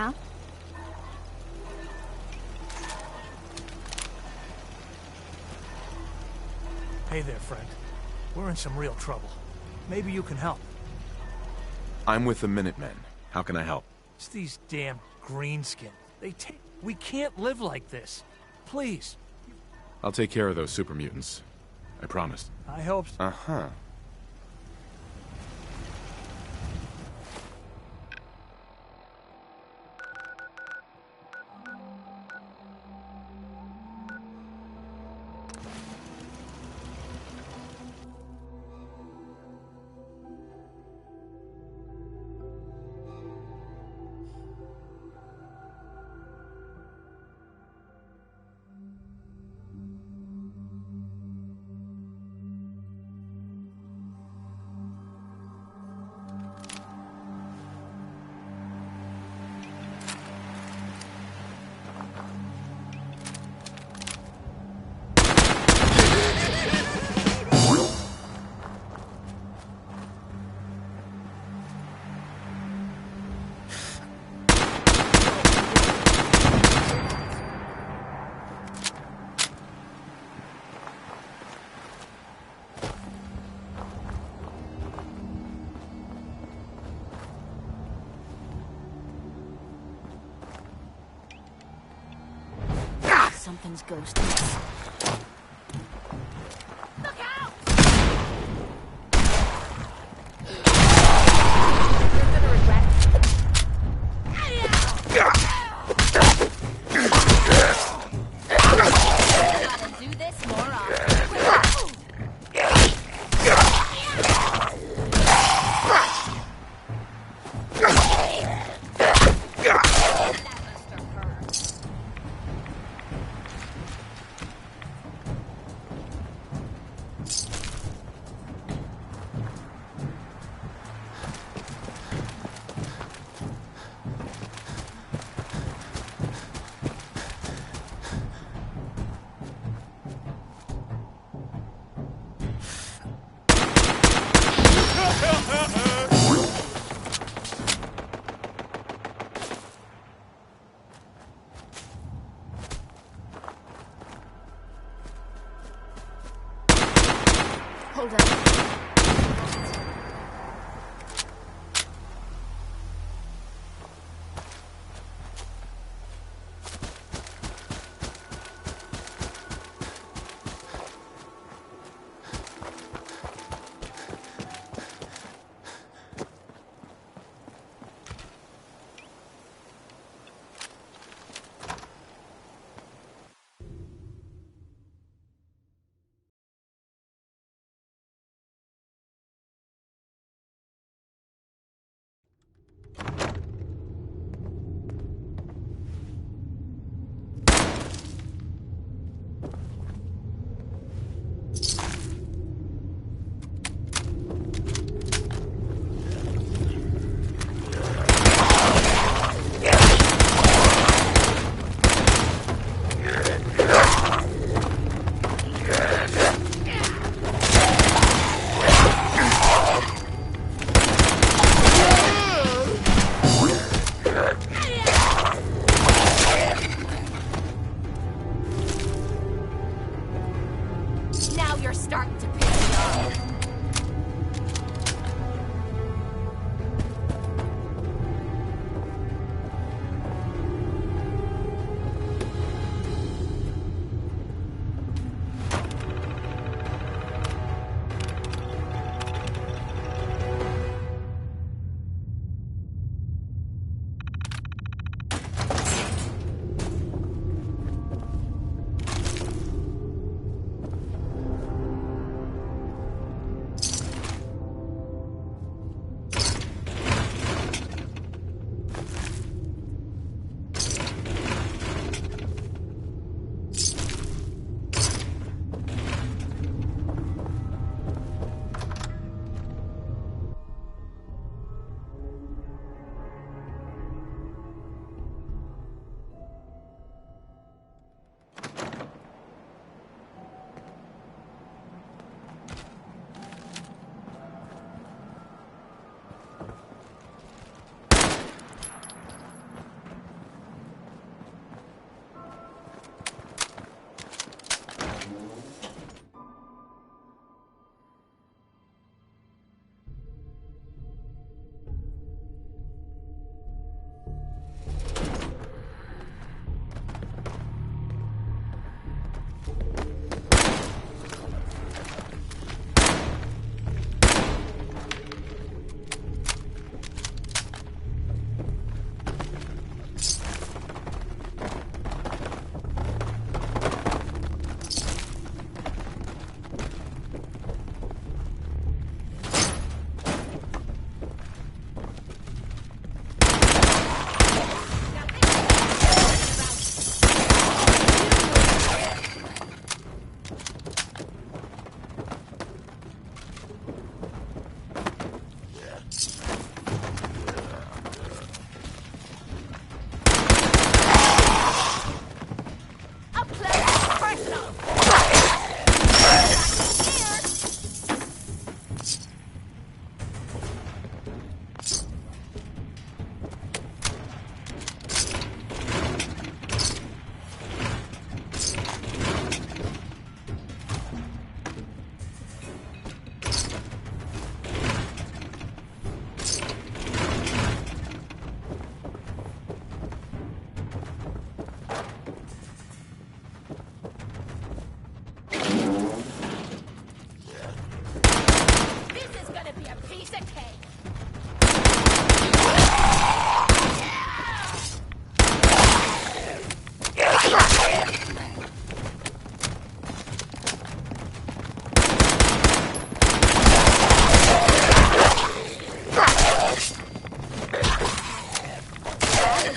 Huh? Hey there, friend. We're in some real trouble. Maybe you can help. I'm with the Minutemen. How can I help? It's these damn greenskins. We can't live like this. Please. I'll take care of those super mutants. I promise. I hope so. Uh-huh. Something's ghosting us. Look out! You're gonna regret it. Gotta do this more often. Hold up.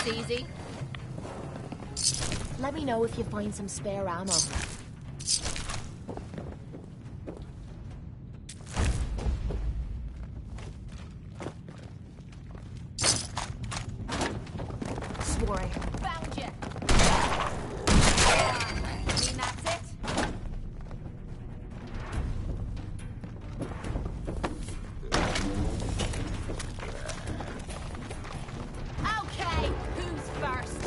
That's easy. Let me know if you find some spare ammo. Swore I found you. Mean that's it? Okay, who's first?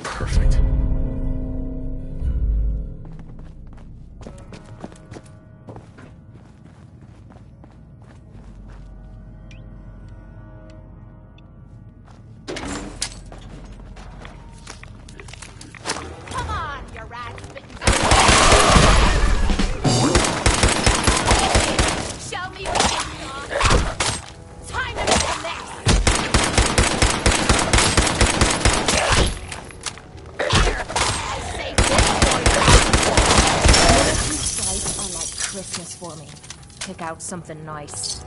Perfect. Come on, you rat spitting. Show me what you got. Time to make a mess. Here, I'll save this for you. Military strikes are like Christmas for me. Pick out something nice.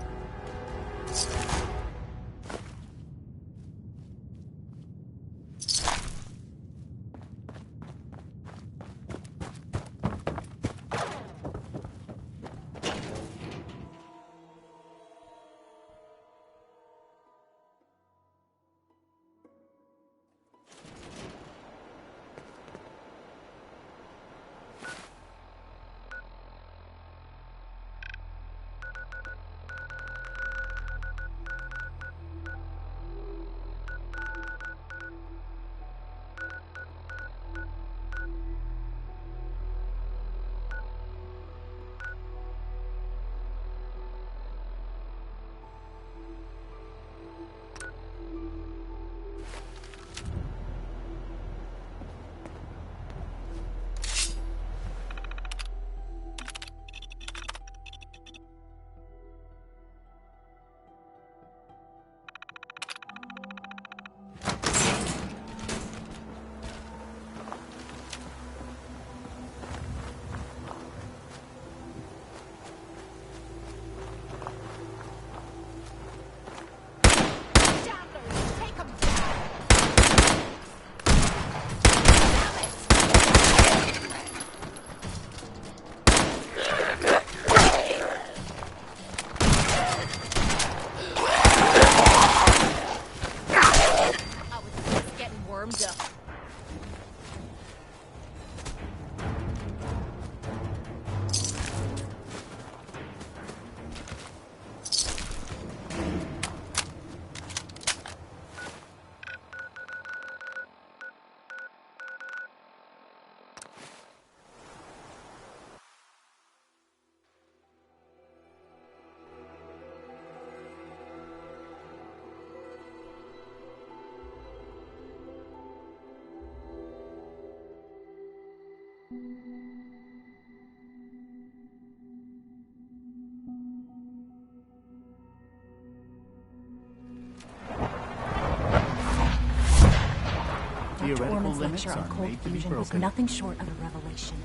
Theoretical limits are made to be was broken. nothing short of a revelation.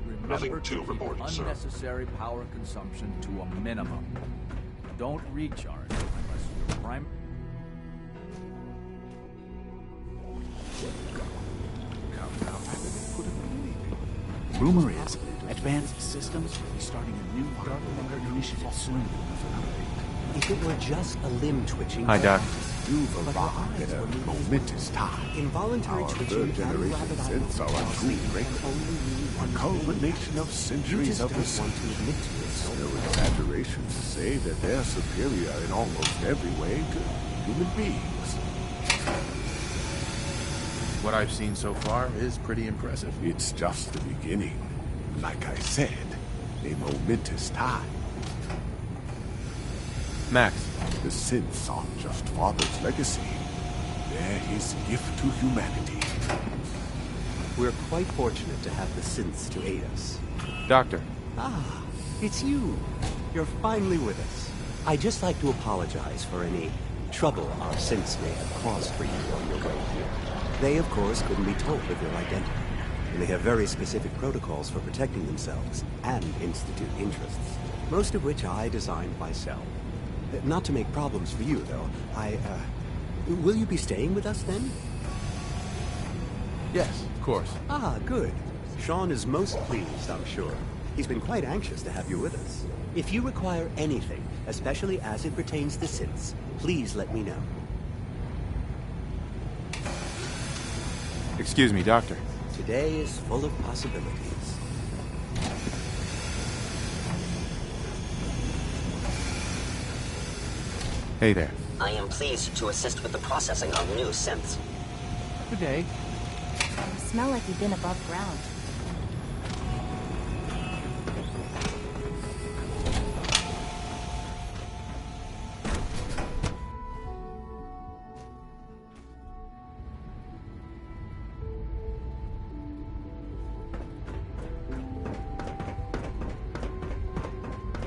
Remember to keep unnecessary power consumption to a minimum. Don't recharge unless your prime. Rumor is, Advanced Systems will be starting a new Dark Matter initiative soon. If it were just a limb twitching... Hi, Doc. You've arrived at a momentous time. Involuntary Our twitching third and generation rapid eye synths are a movement true breakthrough. only mean A one culmination of thing. You centuries just of don't want research. to admit to it. It's no exaggeration to say that they're superior in almost every way to human beings. What I've seen so far is pretty impressive. It's just the beginning. Like I said, a momentous time. Max, The synths aren't just Father's legacy. They're his gift to humanity. We're quite fortunate to have the synths to aid us. Doctor. Ah, it's you. You're finally with us. I'd just like to apologize for any trouble our synths may have caused for you on your way here. They, of course, couldn't be told of your identity, and they have very specific protocols for protecting themselves and Institute interests, most of which I designed myself. Not to make problems for you, though. Will you be staying with us, then? Yes, of course. Ah, good. Sean is most pleased, I'm sure. He's been quite anxious to have you with us. If you require anything, especially as it pertains to synths, please let me know. Excuse me, Doctor. Today is full of possibilities. Hey there. I am pleased to assist with the processing of new synths. Good day. You smell like you've been above ground.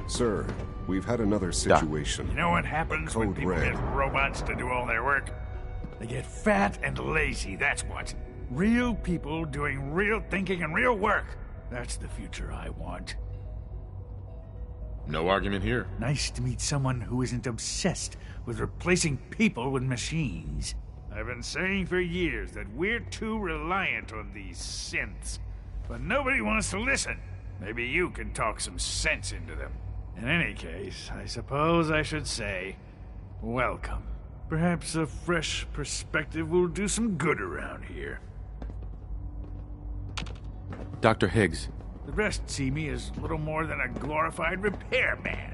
Sir, we've had another situation. You know what happens when Code people Red. get robots to do all their work? They get fat and lazy, that's what. Real people doing real thinking and real work. That's the future I want. No argument here. Nice to meet someone who isn't obsessed with replacing people with machines. I've been saying for years that we're too reliant on these synths, but nobody wants to listen. Maybe you can talk some sense into them. In any case, I suppose I should say, welcome. Perhaps a fresh perspective will do some good around here. Dr. Higgs. The rest see me as little more than a glorified repairman.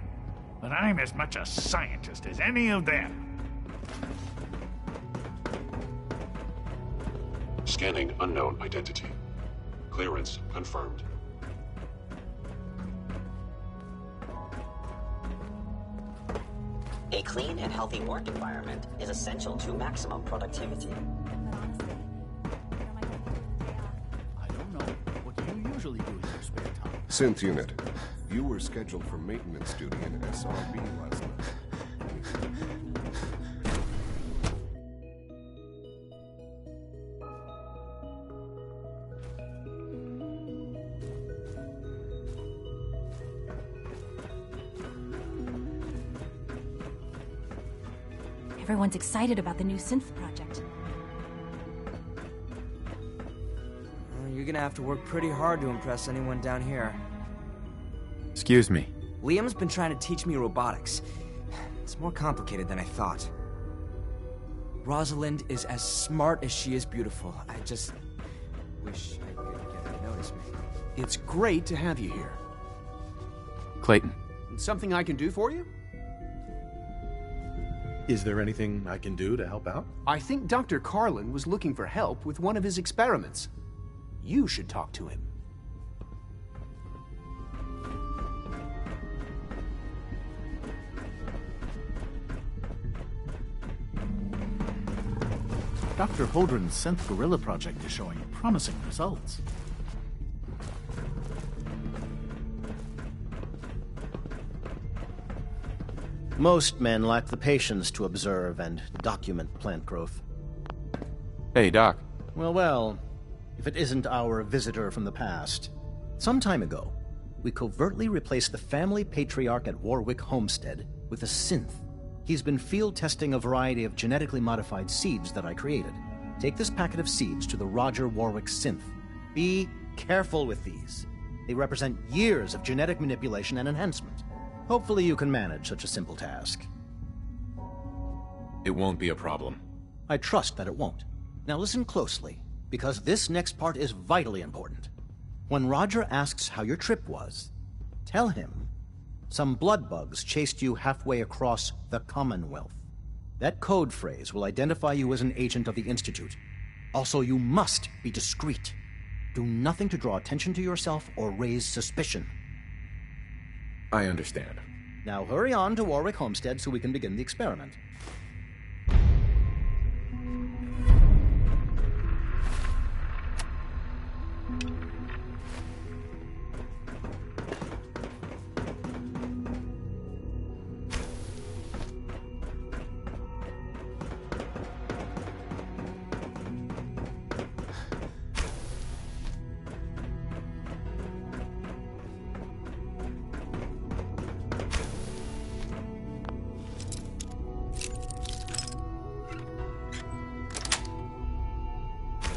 But I'm as much a scientist as any of them. Scanning unknown identity. Clearance confirmed. A clean and healthy work environment is essential to maximum productivity. I don't know. What do you usually do in your spare time? Synth unit. You were scheduled for maintenance duty in SRB last night. Everyone's excited about the new synth project. You're gonna have to work pretty hard to impress anyone down here. Excuse me. Liam's been trying to teach me robotics. It's more complicated than I thought. Rosalind is as smart as she is beautiful. I just wish I could get her to notice me. It's great to have you here. Clayton. Something I can do for you? Is there anything I can do to help out? I think Dr. Carlin was looking for help with one of his experiments. You should talk to him. Dr. Holdren's synth gorilla project is showing promising results. Most men lack the patience to observe and document plant growth. Hey, Doc. Well, if it isn't our visitor from the past. Some time ago, we covertly replaced the family patriarch at Warwick Homestead with a synth. He's been field testing a variety of genetically modified seeds that I created. Take this packet of seeds to the Roger Warwick synth. Be careful with these. They represent years of genetic manipulation and enhancement. Hopefully you can manage such a simple task. It won't be a problem. I trust that it won't. Now listen closely, because this next part is vitally important. When Roger asks how your trip was, tell him some blood bugs chased you halfway across the Commonwealth. That code phrase will identify you as an agent of the Institute. Also, you must be discreet. Do nothing to draw attention to yourself or raise suspicion. I understand. Now hurry on to Warwick Homestead so we can begin the experiment.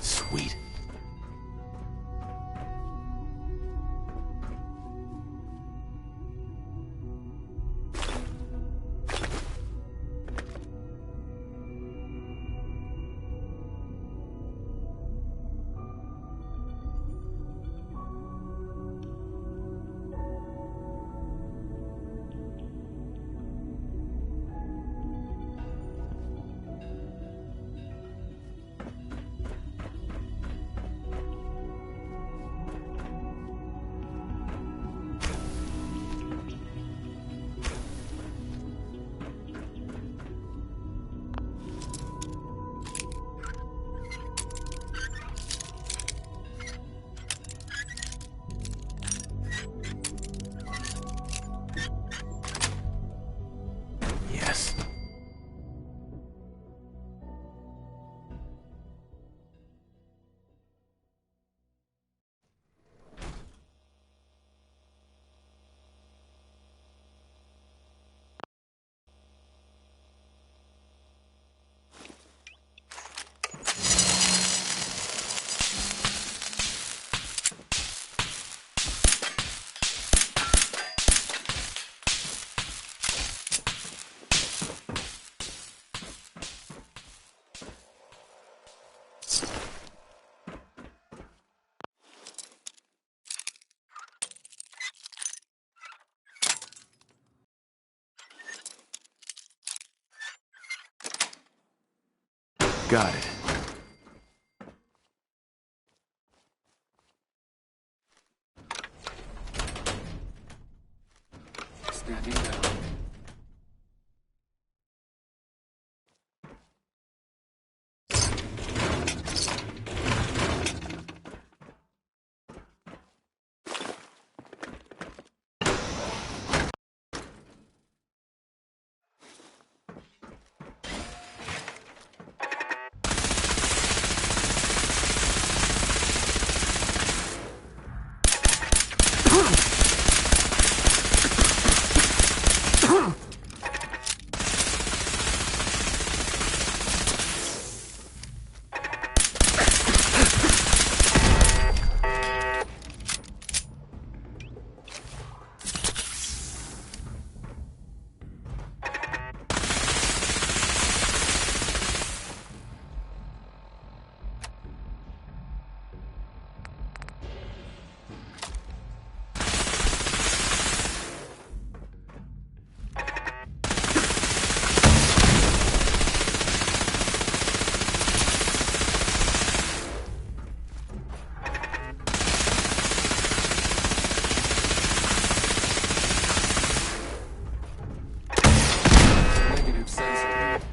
Sweet. Yes. Got it. Standing down. Negative sensor.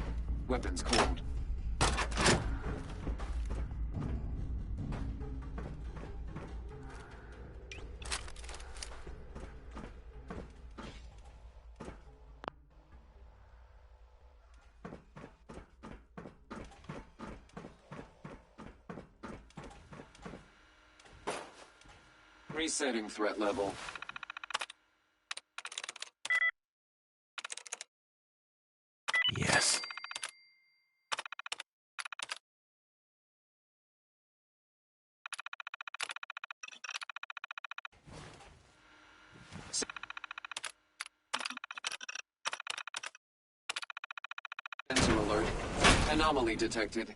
Weapons cold. Resetting threat level. Yes. Sensor alert. Anomaly detected.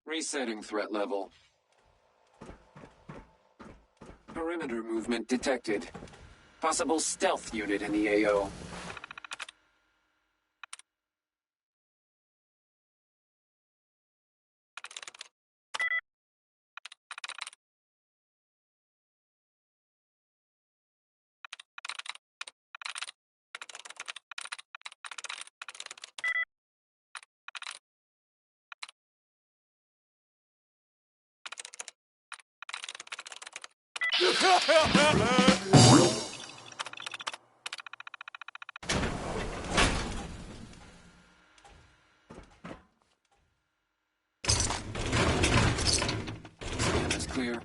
Resetting threat level. Perimeter movement detected. Possible stealth unit in the AO. Scan is clear.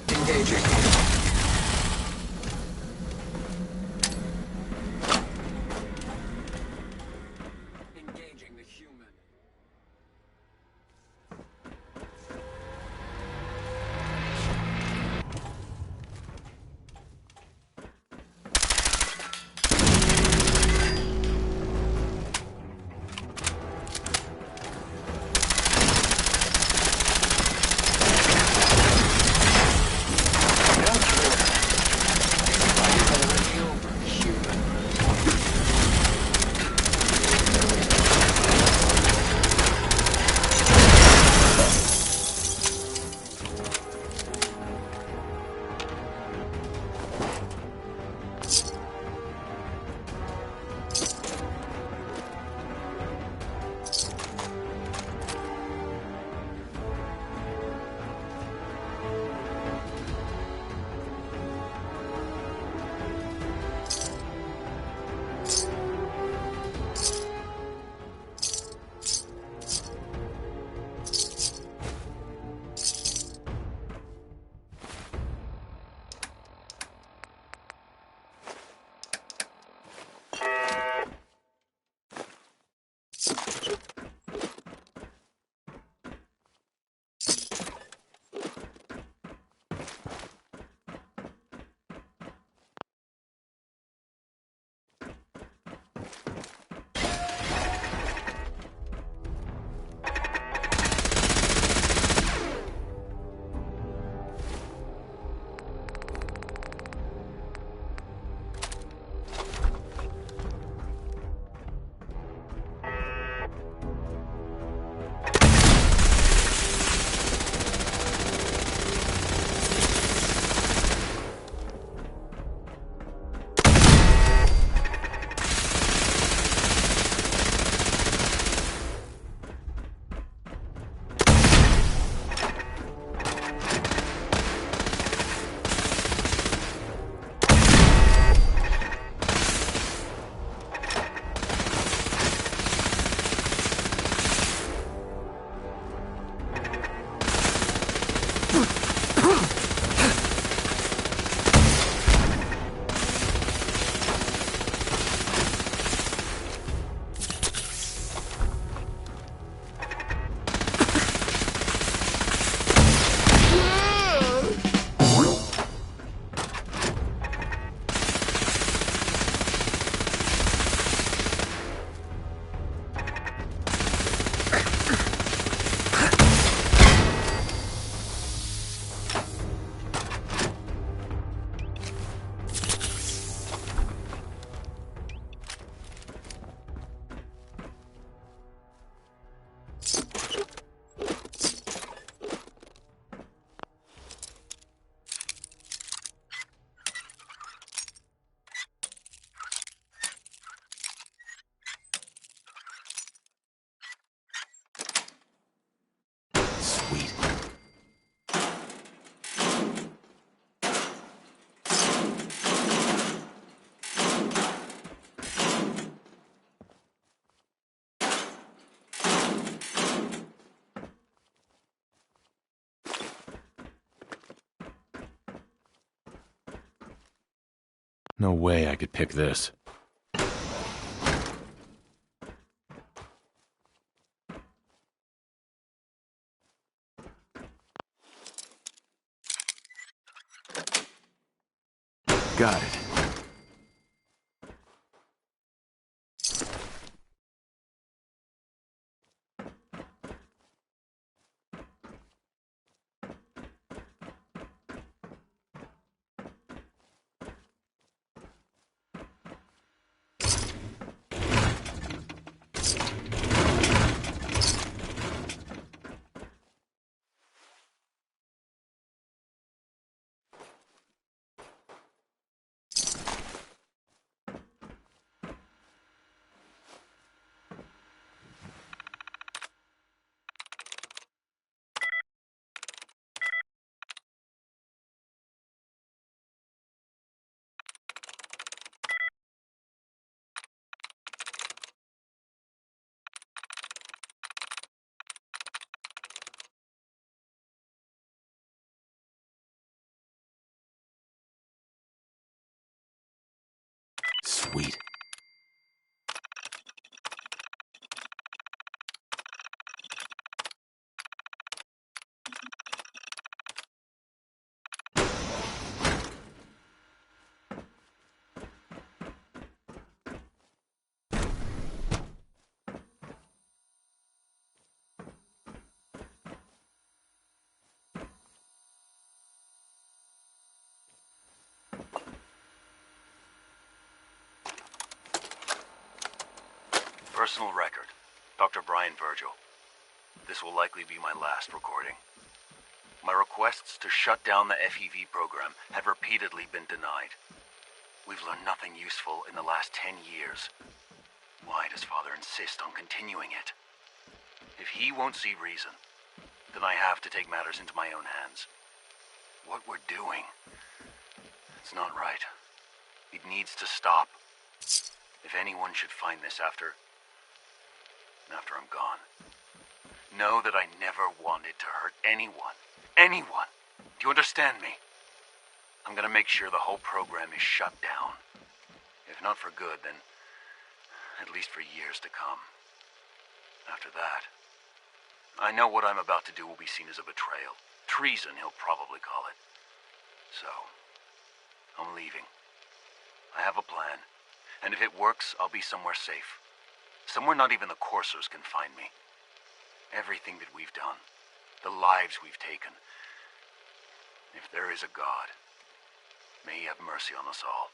Engaging. Engaging the human. No way I could pick this. Got it. Sweet. Personal record. Dr. Brian Virgil. This will likely be my last recording. My requests to shut down the FEV program have repeatedly been denied. We've learned nothing useful in the last 10 years. Why does Father insist on continuing it? If he won't see reason, then I have to take matters into my own hands. What we're doing, it's not right. It needs to stop. If anyone should find this after I'm gone, know that I never wanted to hurt anyone. Anyone! Do you understand me? I'm gonna make sure the whole program is shut down. If not for good, then at least for years to come. After that, I know what I'm about to do will be seen as a betrayal. Treason, he'll probably call it. So, I'm leaving. I have a plan, and if it works, I'll be somewhere safe. Somewhere not even the coursers can find me. Everything that we've done, the lives we've taken. If there is a God, may he have mercy on us all.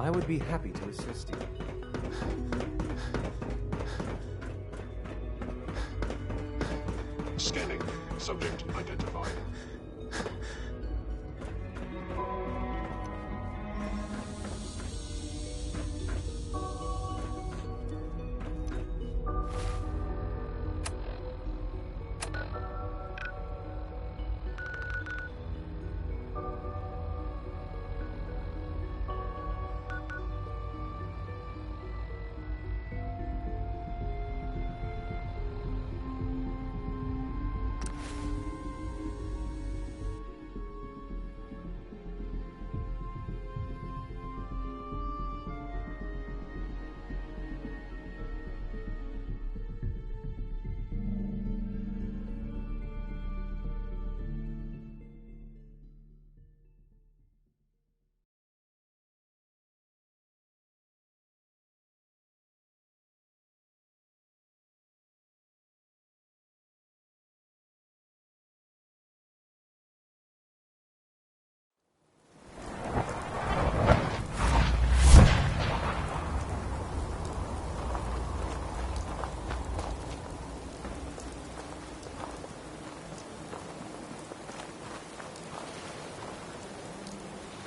I would be happy to assist you. Scanning. Subject identified.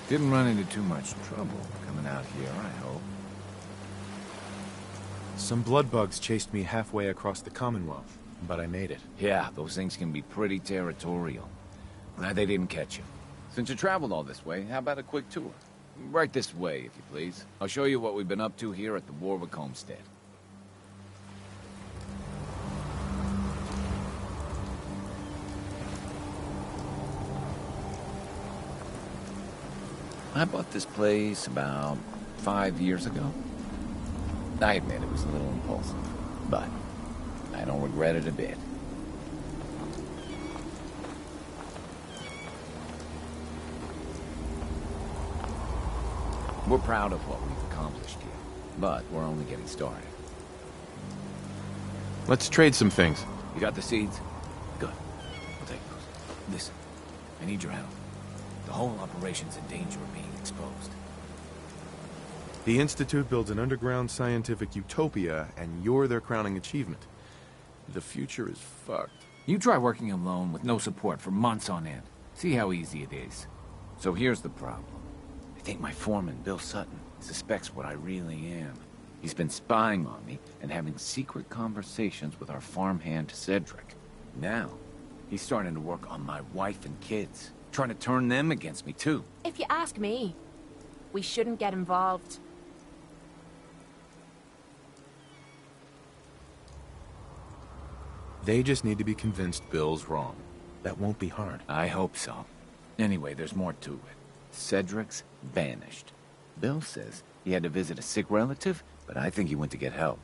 Didn't run into too much trouble coming out here, I hope. Some blood bugs chased me halfway across the Commonwealth, but I made it. Yeah, those things can be pretty territorial. Glad they didn't catch you. Since you traveled all this way, how about a quick tour? Right this way, if you please. I'll show you what we've been up to here at the Warwick homestead. I bought this place about 5 years ago. I admit it was a little impulsive, but I don't regret it a bit. We're proud of what we've accomplished here, but we're only getting started. Let's trade some things. You got the seeds? Good. I'll take those. Listen, I need your help. The whole operation's in danger of being exposed. The Institute builds an underground scientific utopia, and you're their crowning achievement. The future is fucked. You try working alone with no support for months on end. See how easy it is. So here's the problem. I think my foreman, Bill Sutton, suspects what I really am. He's been spying on me and having secret conversations with our farmhand, Cedric. Now, he's starting to work on my wife and kids, trying to turn them against me, too. If you ask me, we shouldn't get involved. They just need to be convinced Bill's wrong. That won't be hard. I hope so. Anyway, there's more to it. Cedric's vanished. Bill says he had to visit a sick relative, but I think he went to get help.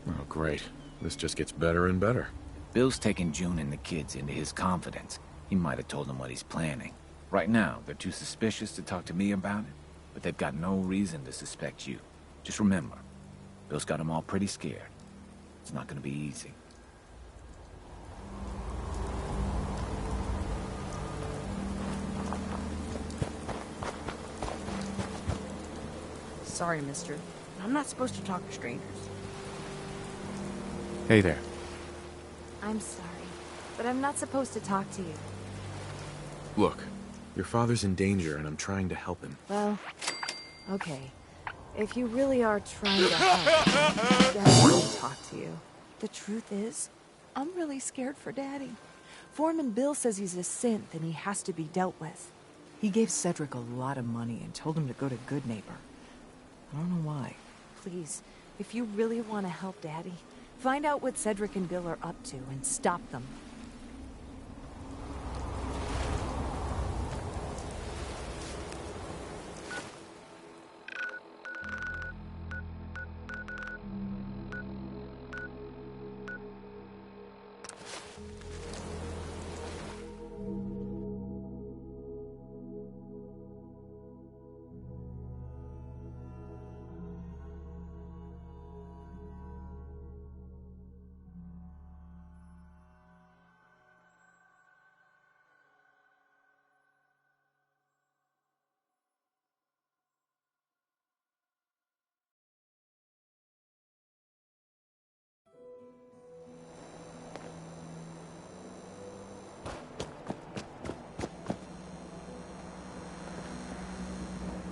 Oh, great. This just gets better and better. Bill's taken June and the kids into his confidence. He might have told them what he's planning. Right now, they're too suspicious to talk to me about it, but they've got no reason to suspect you. Just remember, Bill's got them all pretty scared. It's not gonna be easy. Sorry, mister. I'm not supposed to talk to strangers. Hey there. I'm sorry, but I'm not supposed to talk to you. Look, your father's in danger, and I'm trying to help him. Well, okay. If you really are trying to help, Daddy will talk to you. The truth is, I'm really scared for Daddy. Foreman Bill says he's a synth and he has to be dealt with. He gave Cedric a lot of money and told him to go to Good Neighbor. I don't know why. Please, if you really want to help Daddy, find out what Cedric and Bill are up to and stop them.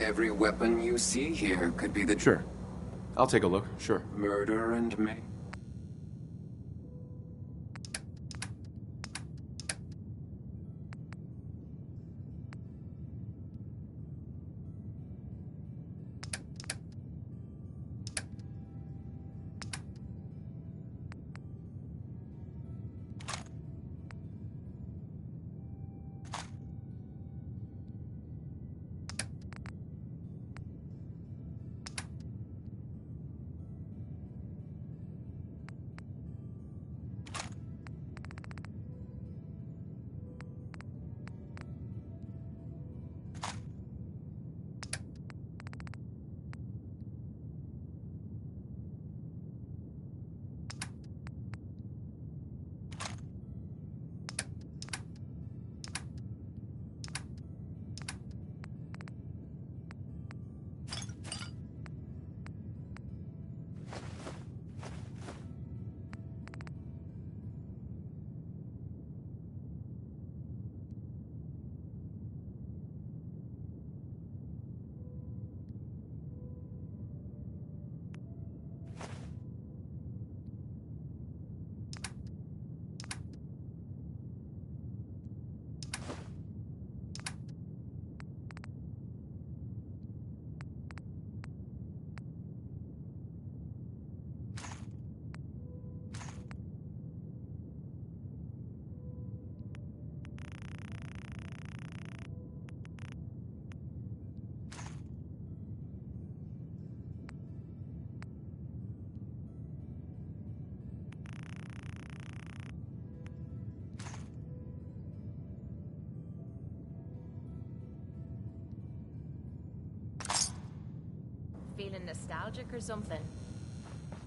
Every weapon you see here could be the... Sure. I'll take a look, sure. Murder and me. nostalgic or something.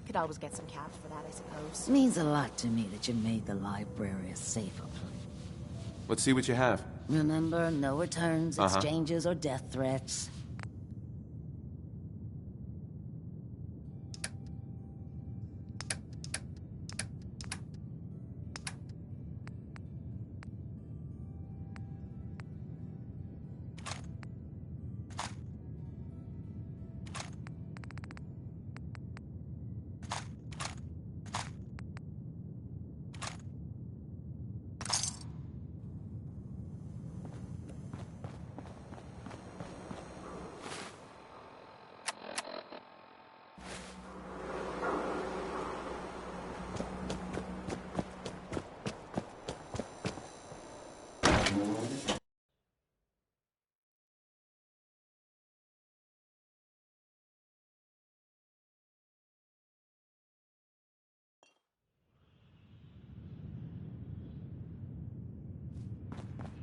Could always get some cash for that, I suppose. Means a lot to me that you made the library a safer place. Let's see what you have. Remember, no returns, Uh-huh. exchanges, or death threats.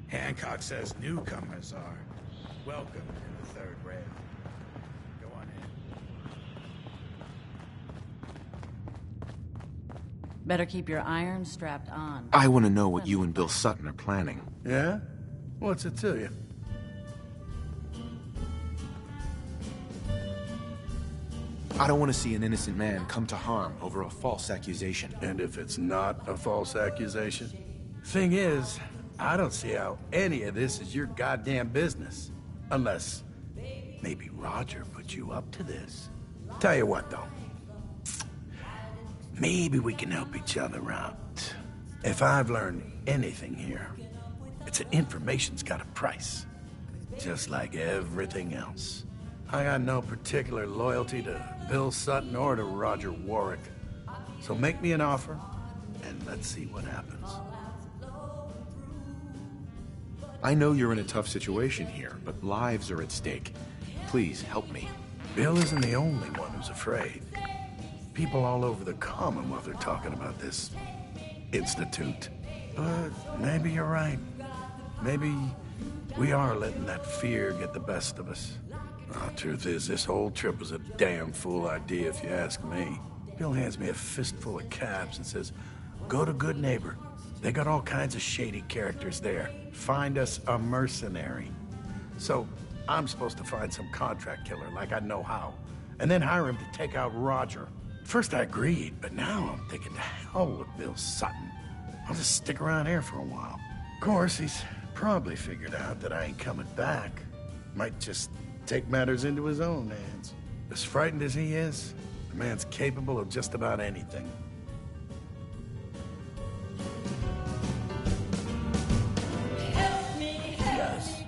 Hancock says newcomers are welcome in the third rail. Go on in. Better keep your iron strapped on. I want to know what you and Bill Sutton are planning. Yeah? What's it to you? I don't want to see an innocent man come to harm over a false accusation. And if it's not a false accusation? Thing is, I don't see how any of this is your goddamn business. Unless maybe Roger put you up to this. Tell you what, though. Maybe we can help each other out. If I've learned anything here, it's that information's got a price. Just like everything else. I got no particular loyalty to Bill Sutton or to Roger Warwick. So make me an offer, and let's see what happens. I know you're in a tough situation here, but lives are at stake. Please, help me. Bill isn't the only one who's afraid. People all over the Commonwealth are talking about this institute. But maybe you're right. Maybe we are letting that fear get the best of us. Truth is, this whole trip was a damn fool idea if you ask me. Bill hands me a fistful of caps and says, go to Good Neighbor. They got all kinds of shady characters there. Find us a mercenary. So I'm supposed to find some contract killer like I know how, and then hire him to take out Roger. First I agreed, but now I'm thinking to hell with Bill Sutton. I'll just stick around here for a while. Of course, he's probably figured out that I ain't coming back. Might just take matters into his own hands. As frightened as he is, the man's capable of just about anything. Yes.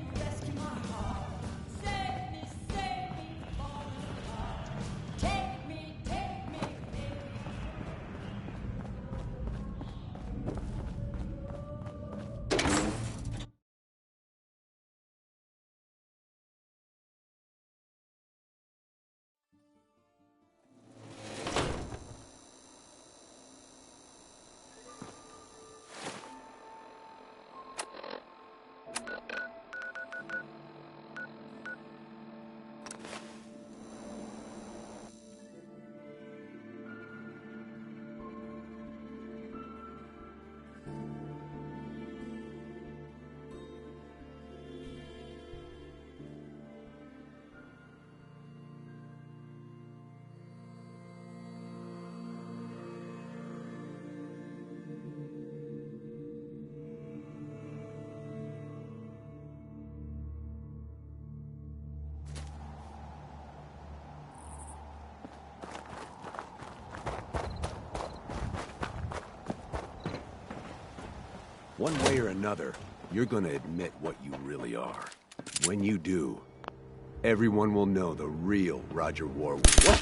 One way or another, you're gonna admit what you really are. When you do, everyone will know the real Roger Warwick. What?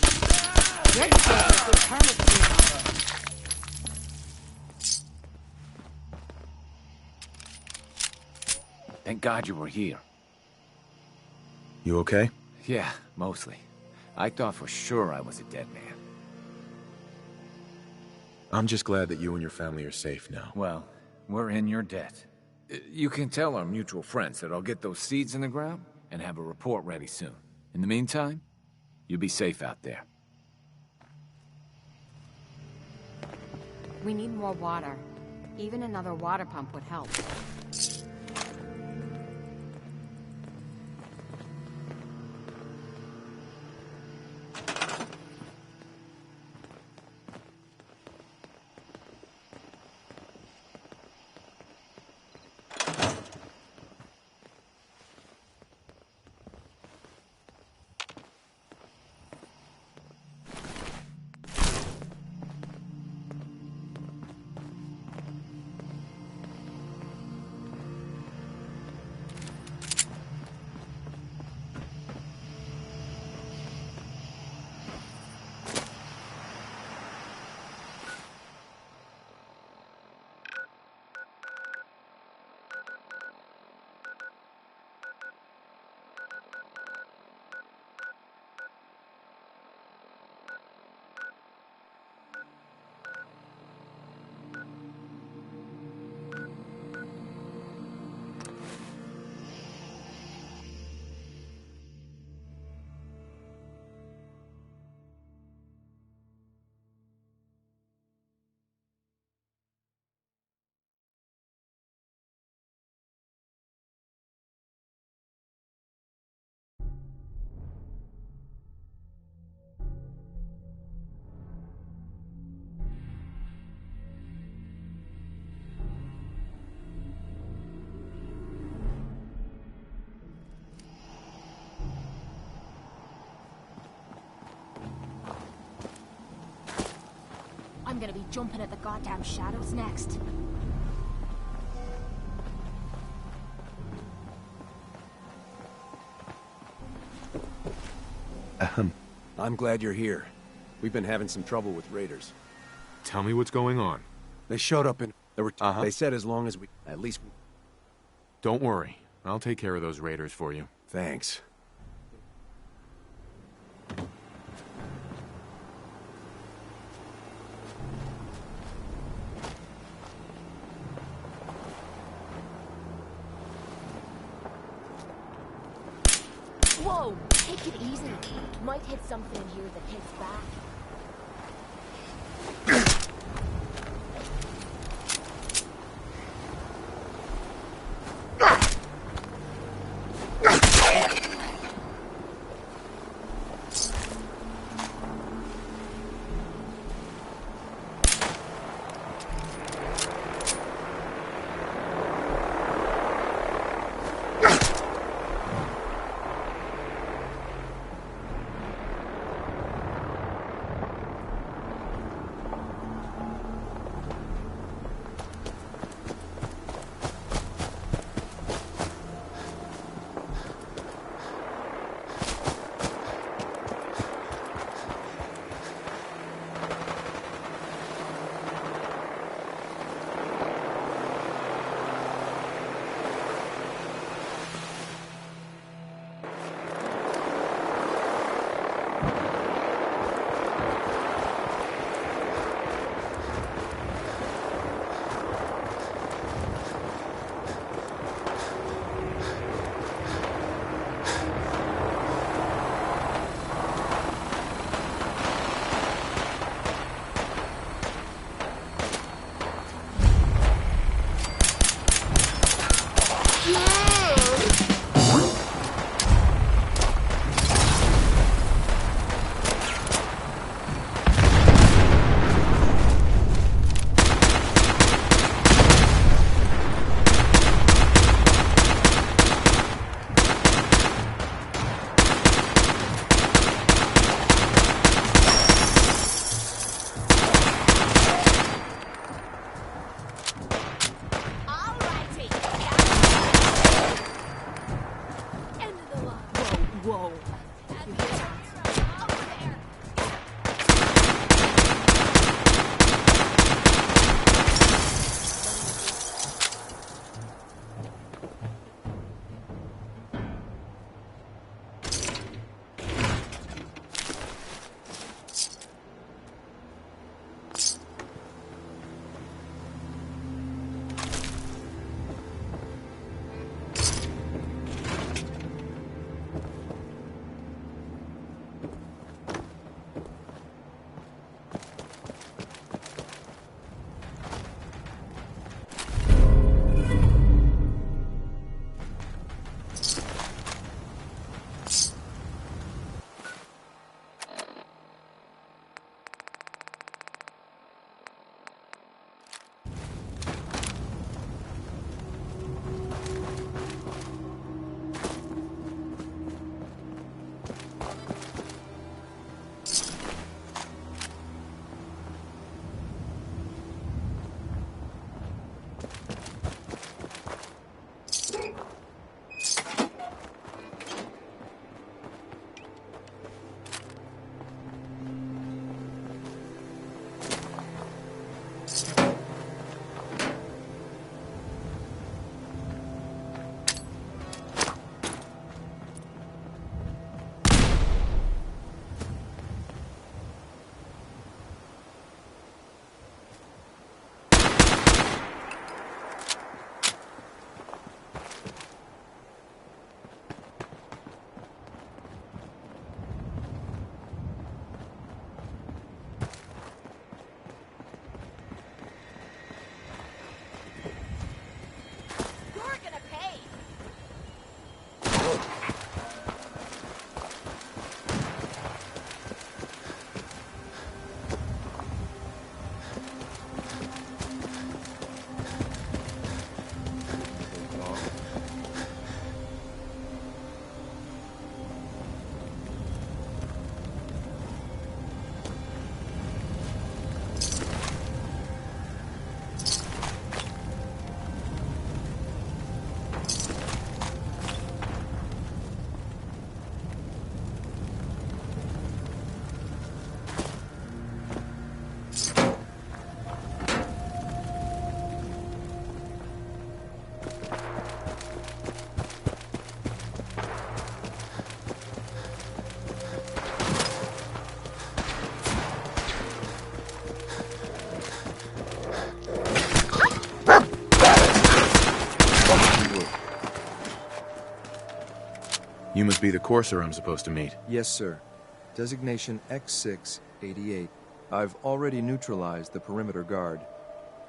Thank God you were here. You okay? Yeah, mostly. I thought for sure I was a dead man. I'm just glad that you and your family are safe now. Well, we're in your debt. You can tell our mutual friends that I'll get those seeds in the ground and have a report ready soon. In the meantime, You be safe out there. We need more water. Even another water pump would help. I'm gonna be jumping at the goddamn shadows next. I'm glad you're here. We've been having some trouble with raiders. Tell me what's going on. They showed up and they said as long as we at least. Don't worry. I'll take care of those raiders for you. Thanks. Whoa! Take it easy. Might hit something in here that hits back. You must be the courser I'm supposed to meet. Yes, sir. Designation X688. I've already neutralized the perimeter guard.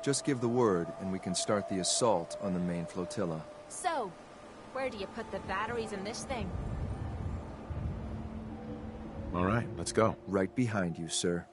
Just give the word, and we can start the assault on the main flotilla. So, where do you put the batteries in this thing? All right, let's go. Right behind you, sir.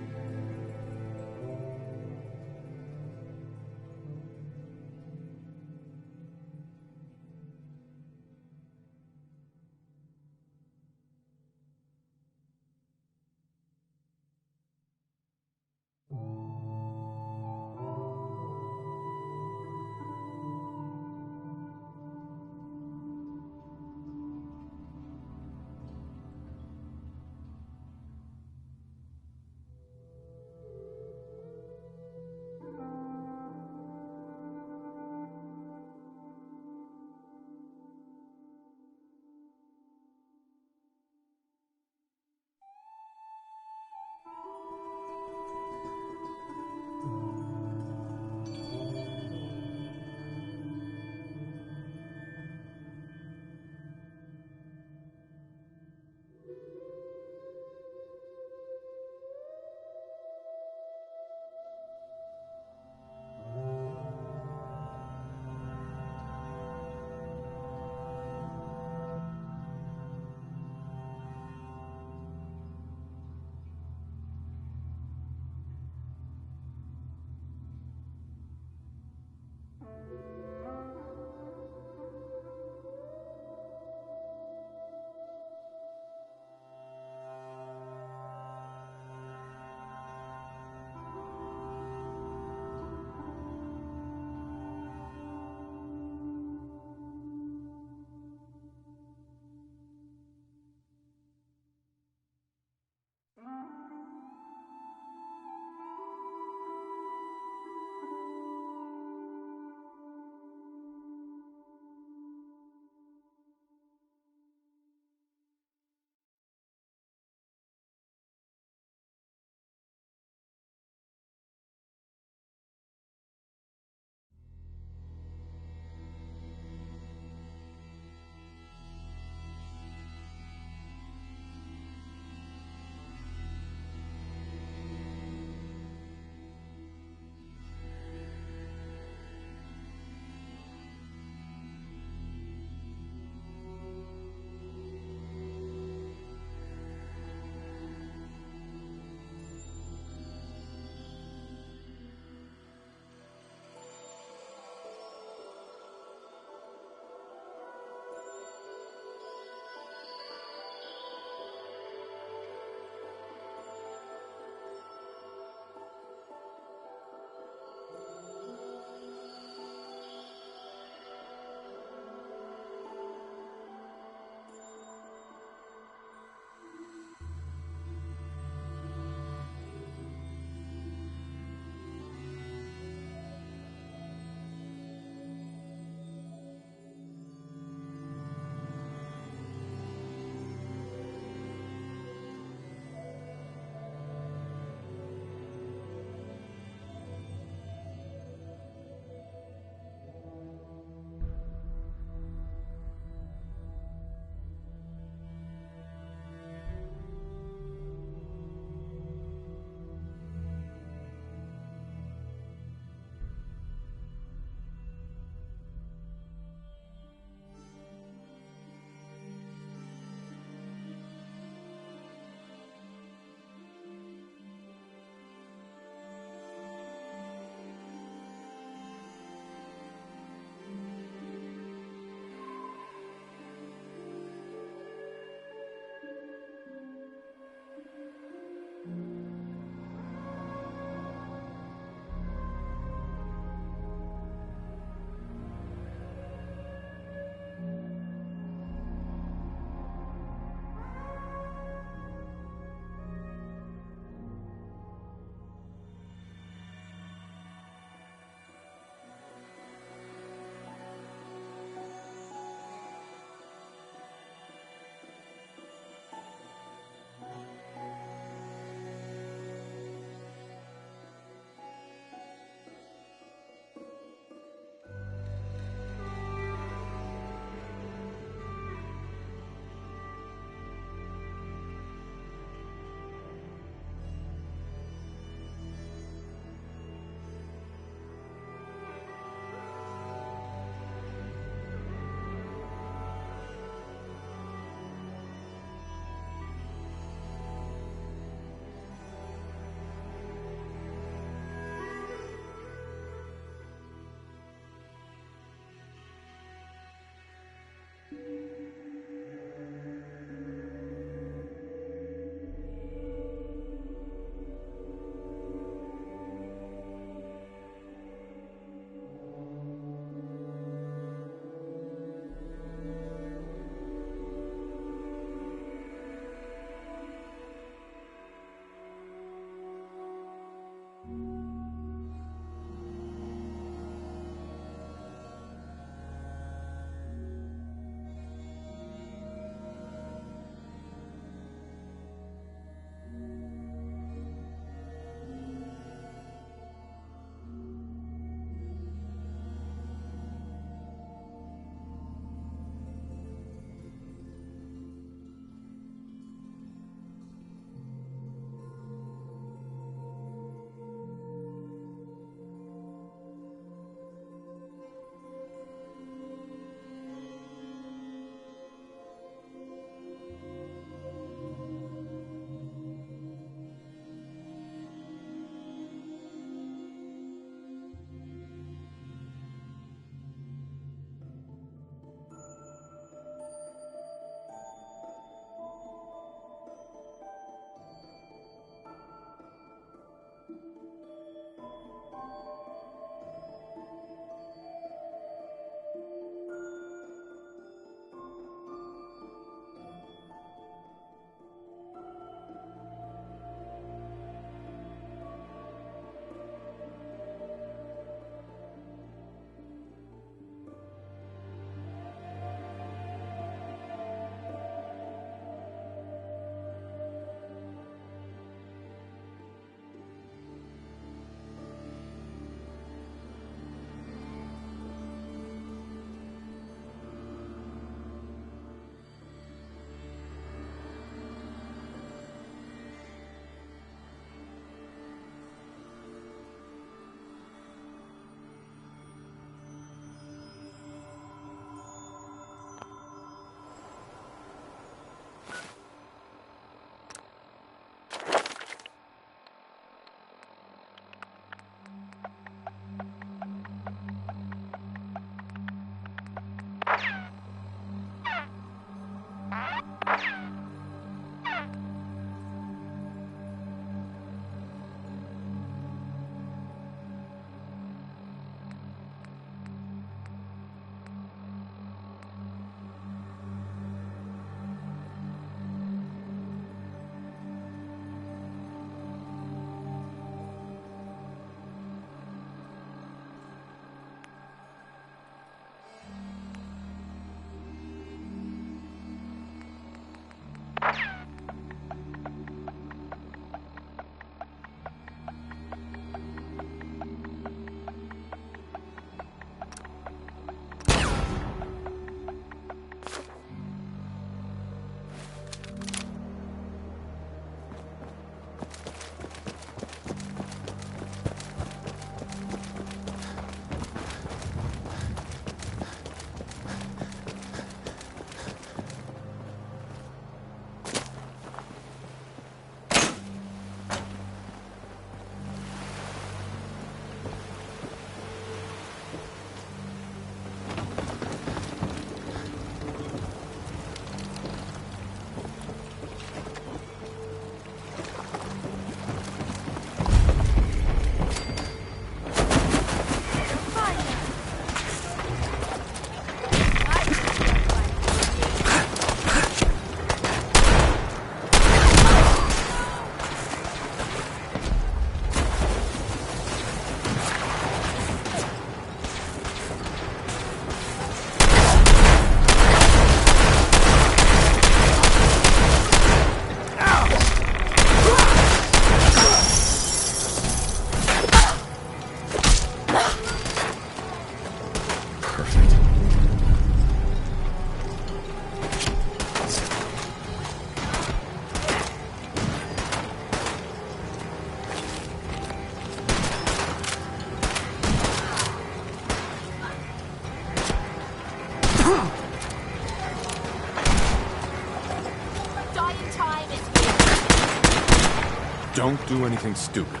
Don't do anything stupid.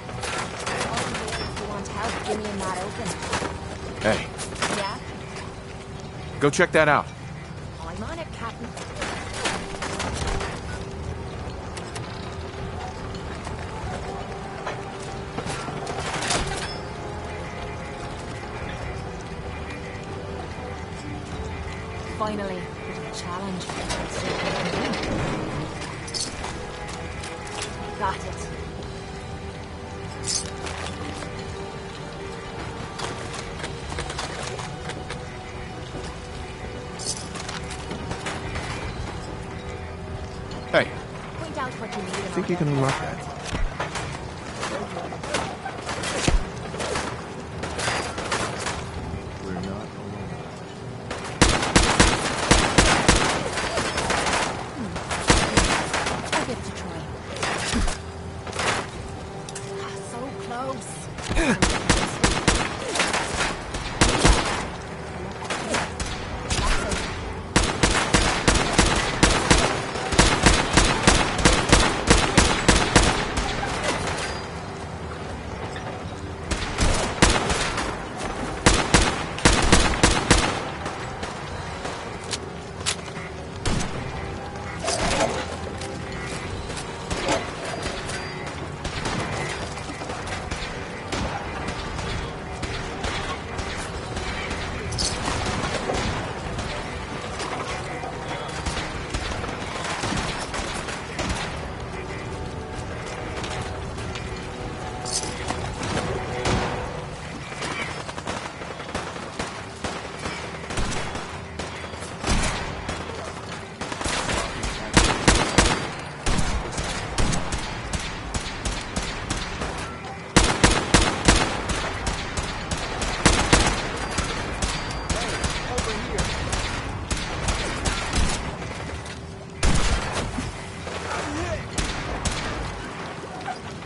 If you want help, give me a nod open. Hey, Yeah? go check that out. I'm on it, Captain. Finally, a challenge. Got it. Hey, Point out what you need. I think you can unlock that. We're not alone. I'll give it a try. So close.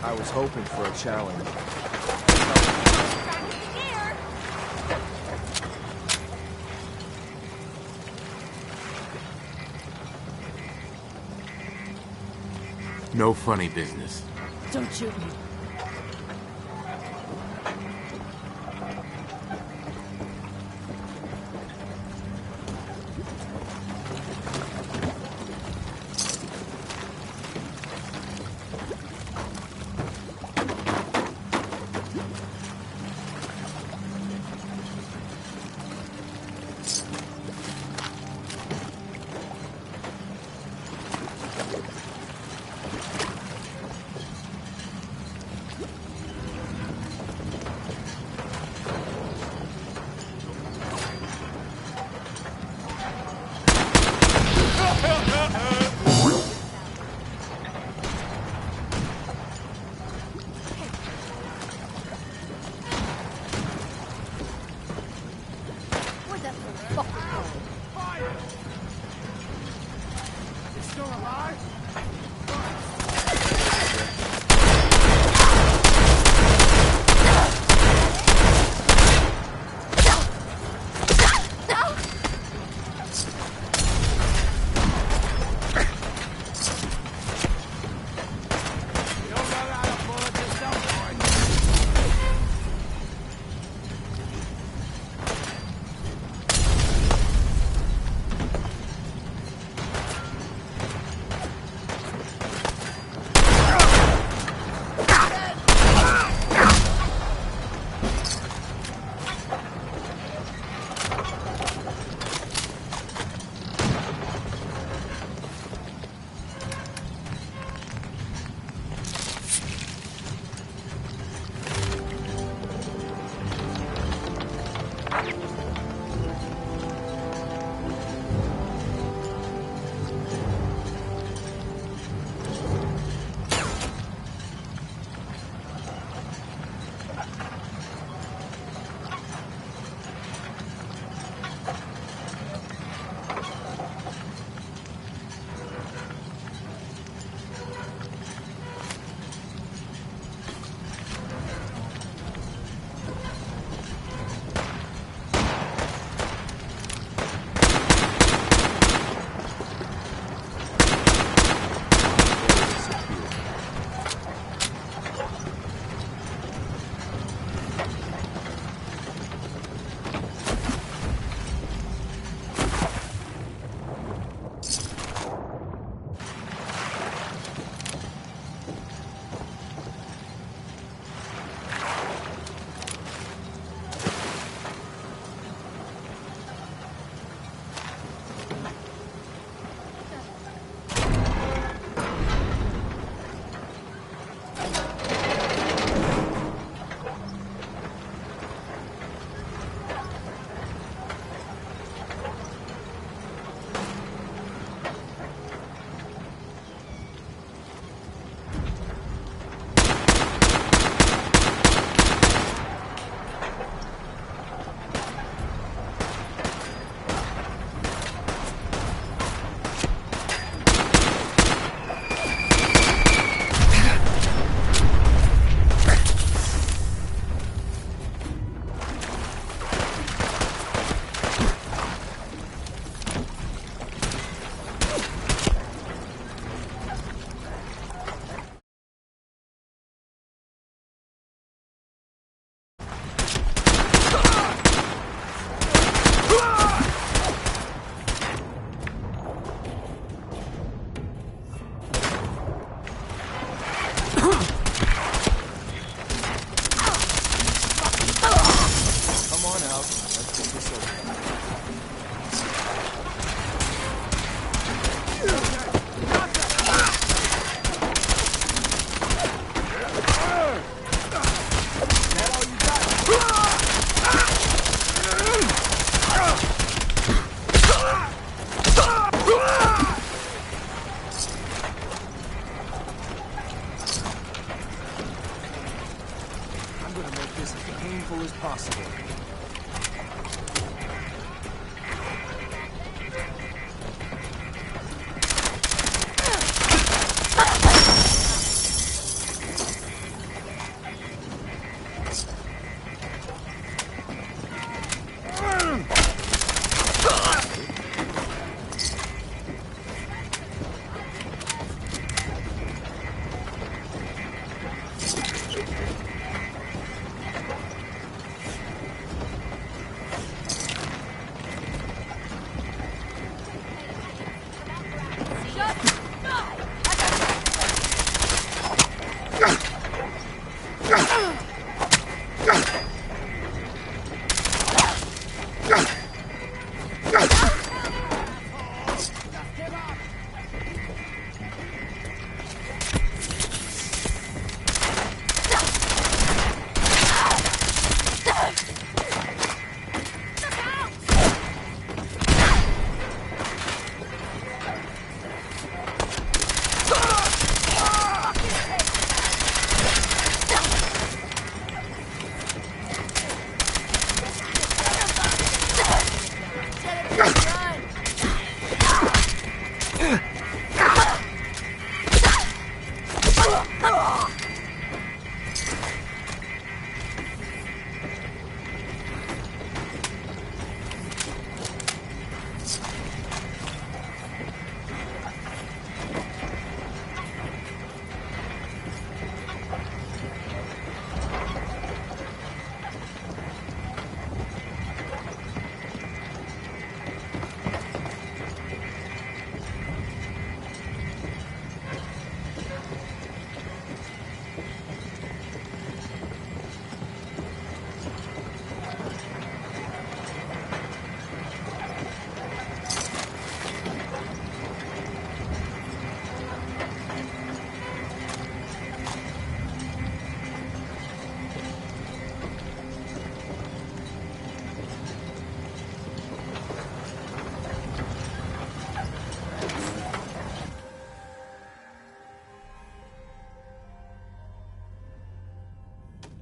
I was hoping for a challenge. No funny business. Don't shoot me.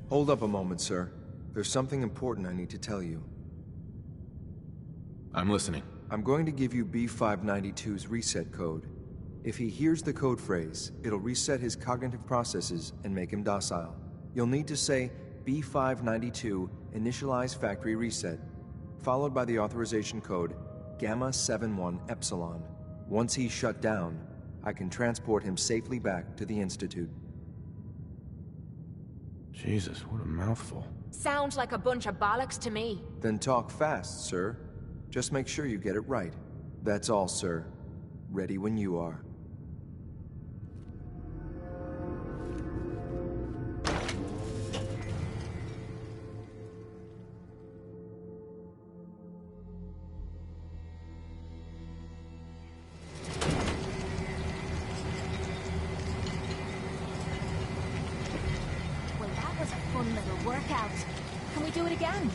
Hold up a moment, sir. There's something important I need to tell you. I'm listening. I'm going to give you B592's reset code. If he hears the code phrase, it'll reset his cognitive processes and make him docile. You'll need to say B592 initialize factory reset, followed by the authorization code Gamma 71 Epsilon. Once he's shut down, I can transport him safely back to the Institute. Jesus, what a mouthful. Sounds like a bunch of bollocks to me. Then talk fast, sir. Just make sure you get it right. That's all, sir. Ready when you are. Well, that was a fun little workout. Can we do it again?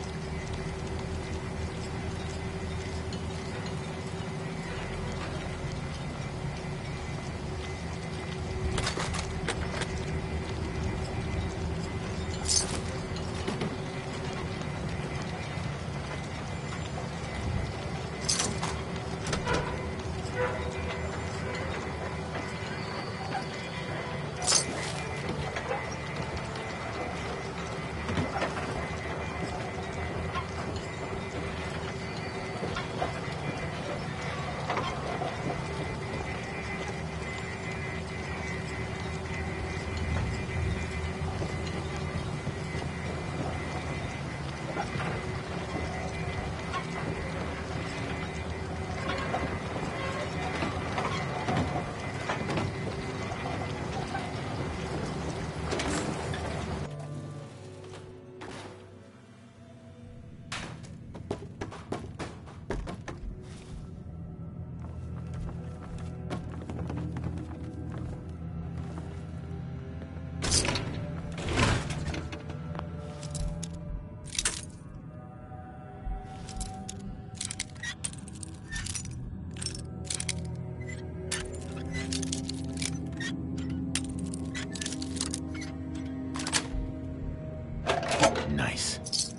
Nice.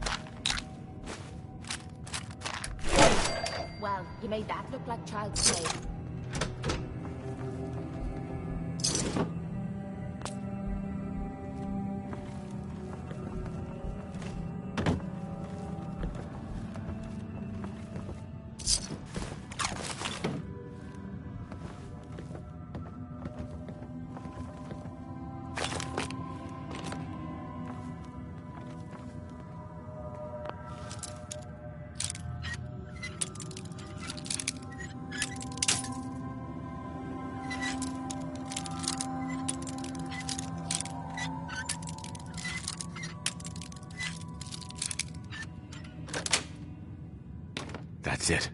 Well, you made that look like child's play. That's it.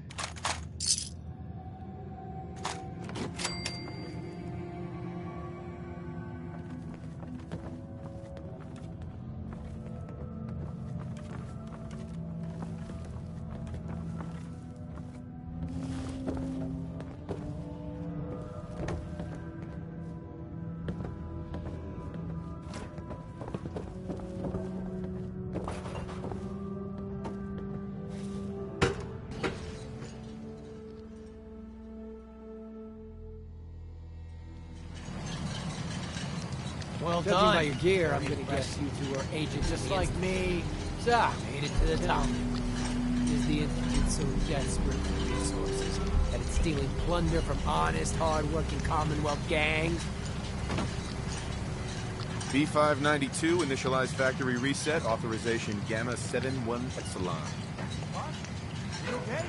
Well Judging done. by your gear, I'm gonna guess you two are agents just like me. So, made it to the top. Is the Institute so desperate for resources that it's stealing plunder from honest, hard-working Commonwealth gangs? B592, initialize factory reset, authorization Gamma 71 Epsilon. You okay?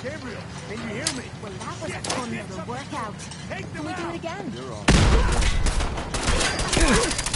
Gabriel, can you hear me? Well, that was a fun little workout. Can we do it again? You're all Hey,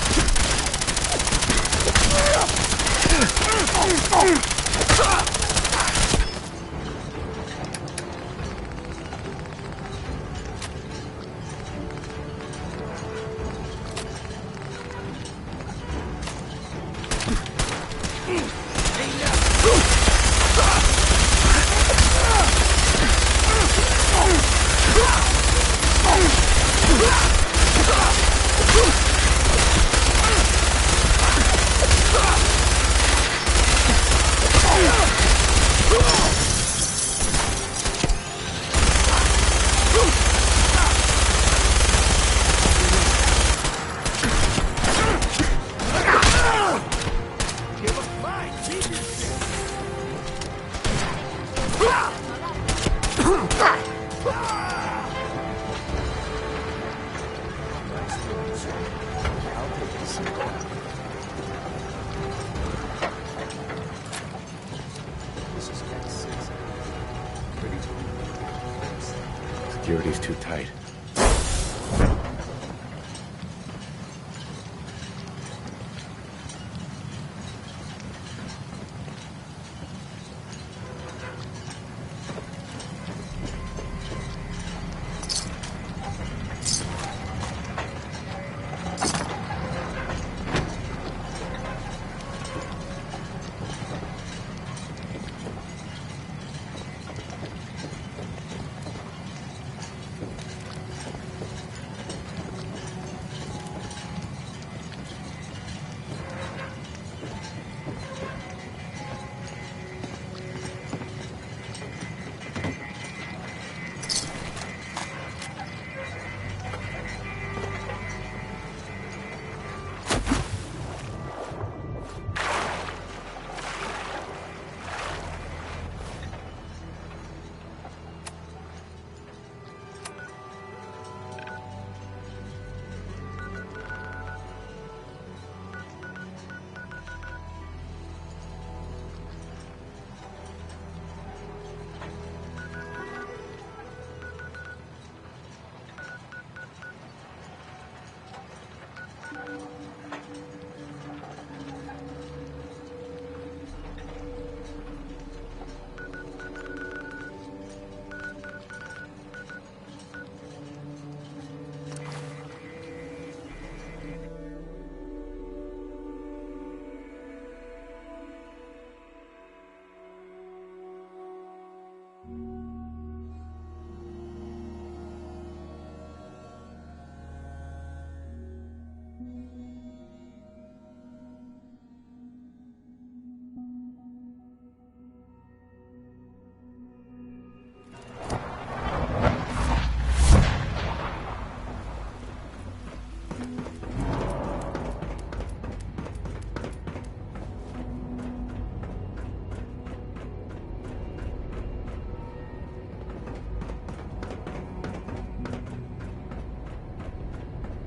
Security's too tight.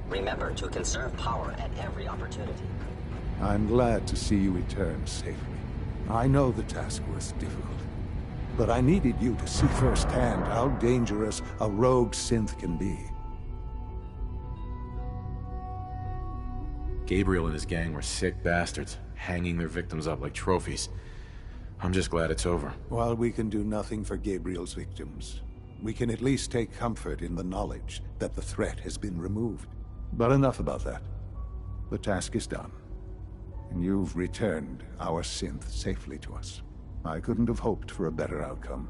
Remember to conserve power at every opportunity. I'm glad to see you return safely. I know the task was difficult, but I needed you to see firsthand how dangerous a rogue synth can be. Gabriel and his gang were sick bastards, hanging their victims up like trophies. I'm just glad it's over. While we can do nothing for Gabriel's victims, we can at least take comfort in the knowledge that the threat has been removed. But enough about that. The task is done, and you've returned our synth safely to us. I couldn't have hoped for a better outcome.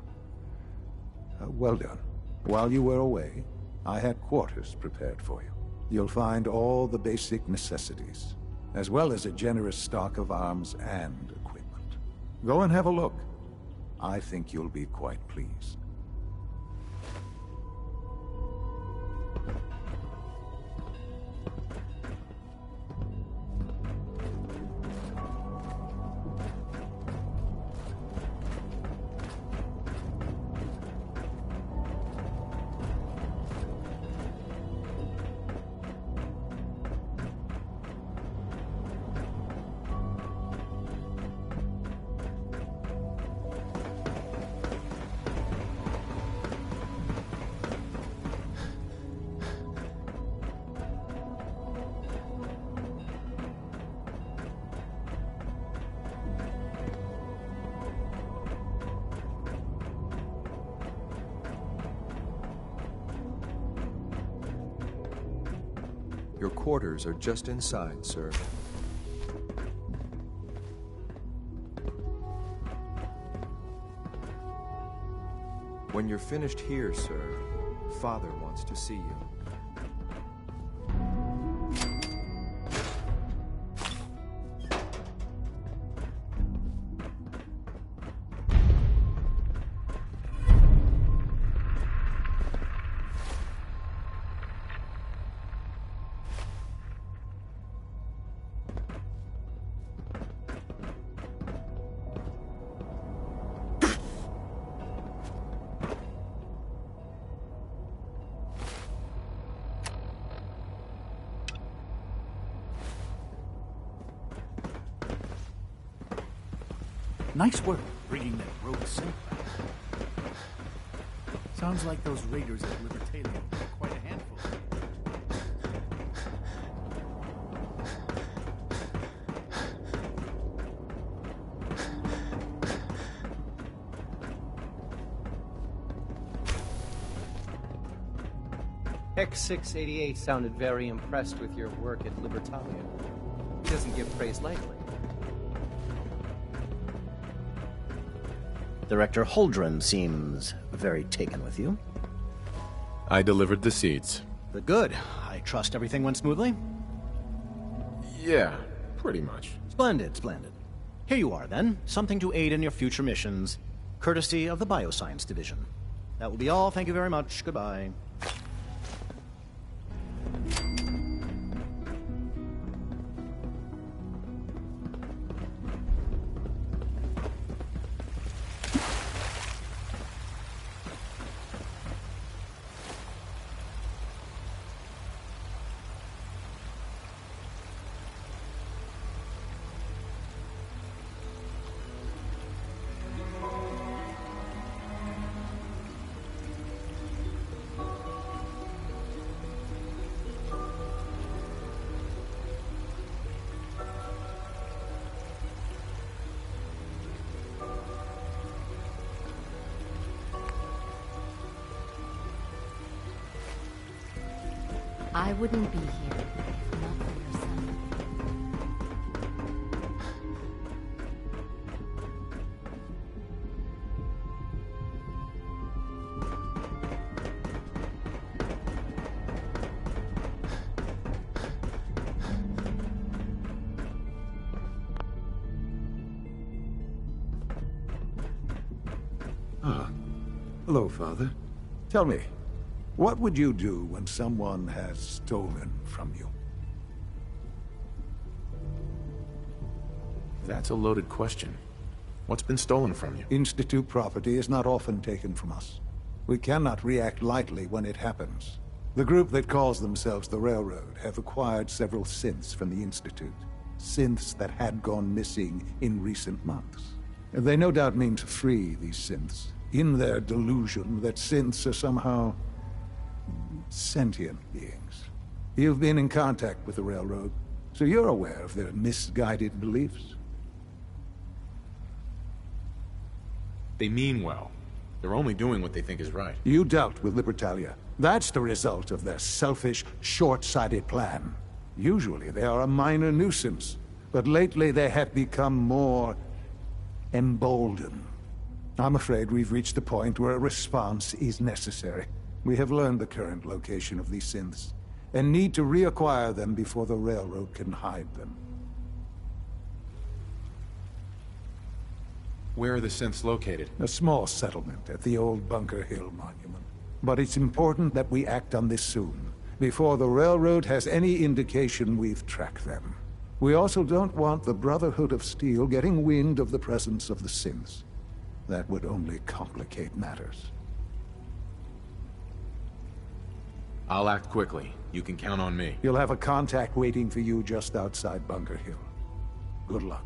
Well done. While you were away, I had quarters prepared for you. You'll find all the basic necessities, as well as a generous stock of arms and equipment. Go and have a look. I think you'll be quite pleased. Your quarters are just inside, sir. When you're finished here, sir, Father wants to see you. Nice work bringing that rogue synth back. Sounds like those raiders at Libertalia were quite a handful. X688 sounded very impressed with your work at Libertalia. He doesn't give praise lightly. Director Holdren seems very taken with you. I delivered the seeds. Good. I trust everything went smoothly? Yeah, pretty much. Splendid, splendid. Here you are, then. Something to aid in your future missions, courtesy of the Bioscience Division. That will be all. Thank you very much. Goodbye. I wouldn't be here if not for your son. Ah. Hello, Father. Tell me, what would you do when someone has stolen from you? That's a loaded question. What's been stolen from you? Institute property is not often taken from us. We cannot react lightly when it happens. The group that calls themselves the Railroad have acquired several synths from the Institute. Synths that had gone missing in recent months. They no doubt mean to free these synths, in their delusion that synths are somehow sentient beings. You've been in contact with the Railroad, so you're aware of their misguided beliefs. They mean well. They're only doing what they think is right. You dealt with Libertalia. That's the result of their selfish, short-sighted plan. Usually they are a minor nuisance, but lately they have become more emboldened. I'm afraid we've reached the point where a response is necessary. We have learned the current location of these synths, and need to reacquire them before the Railroad can hide them. Where are the synths located? A small settlement at the old Bunker Hill Monument. But it's important that we act on this soon, before the Railroad has any indication we've tracked them. We also don't want the Brotherhood of Steel getting wind of the presence of the synths. That would only complicate matters. I'll act quickly. You can count on me. You'll have a contact waiting for you just outside Bunker Hill. Good luck.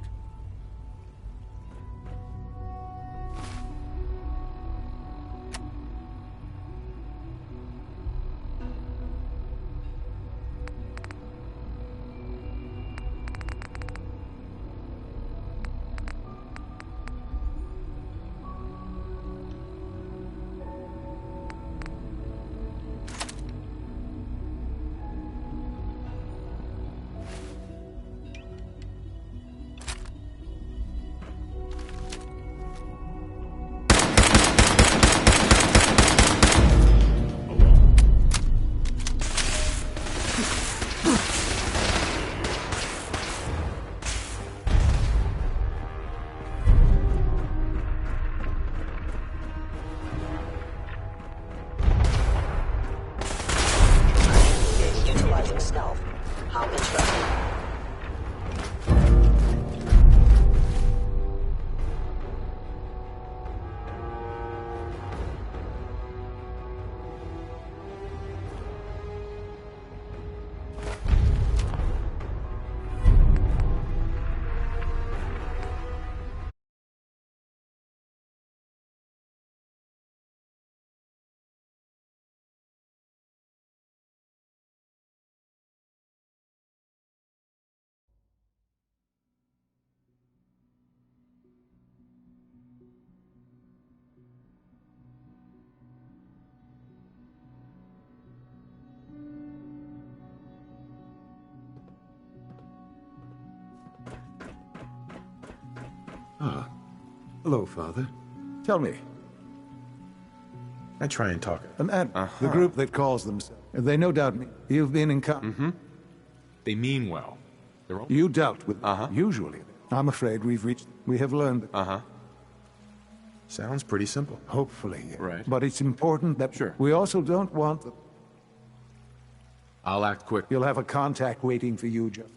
Hello, Father. Tell me. I try and talk. The group that calls themselves. They no doubt you've been in contact. They mean well. You dealt with usually. I'm afraid we have learned. Sounds pretty simple. Hopefully. Right. But it's important that we also don't want the... I'll act quick. You'll have a contact waiting for you, Jeff.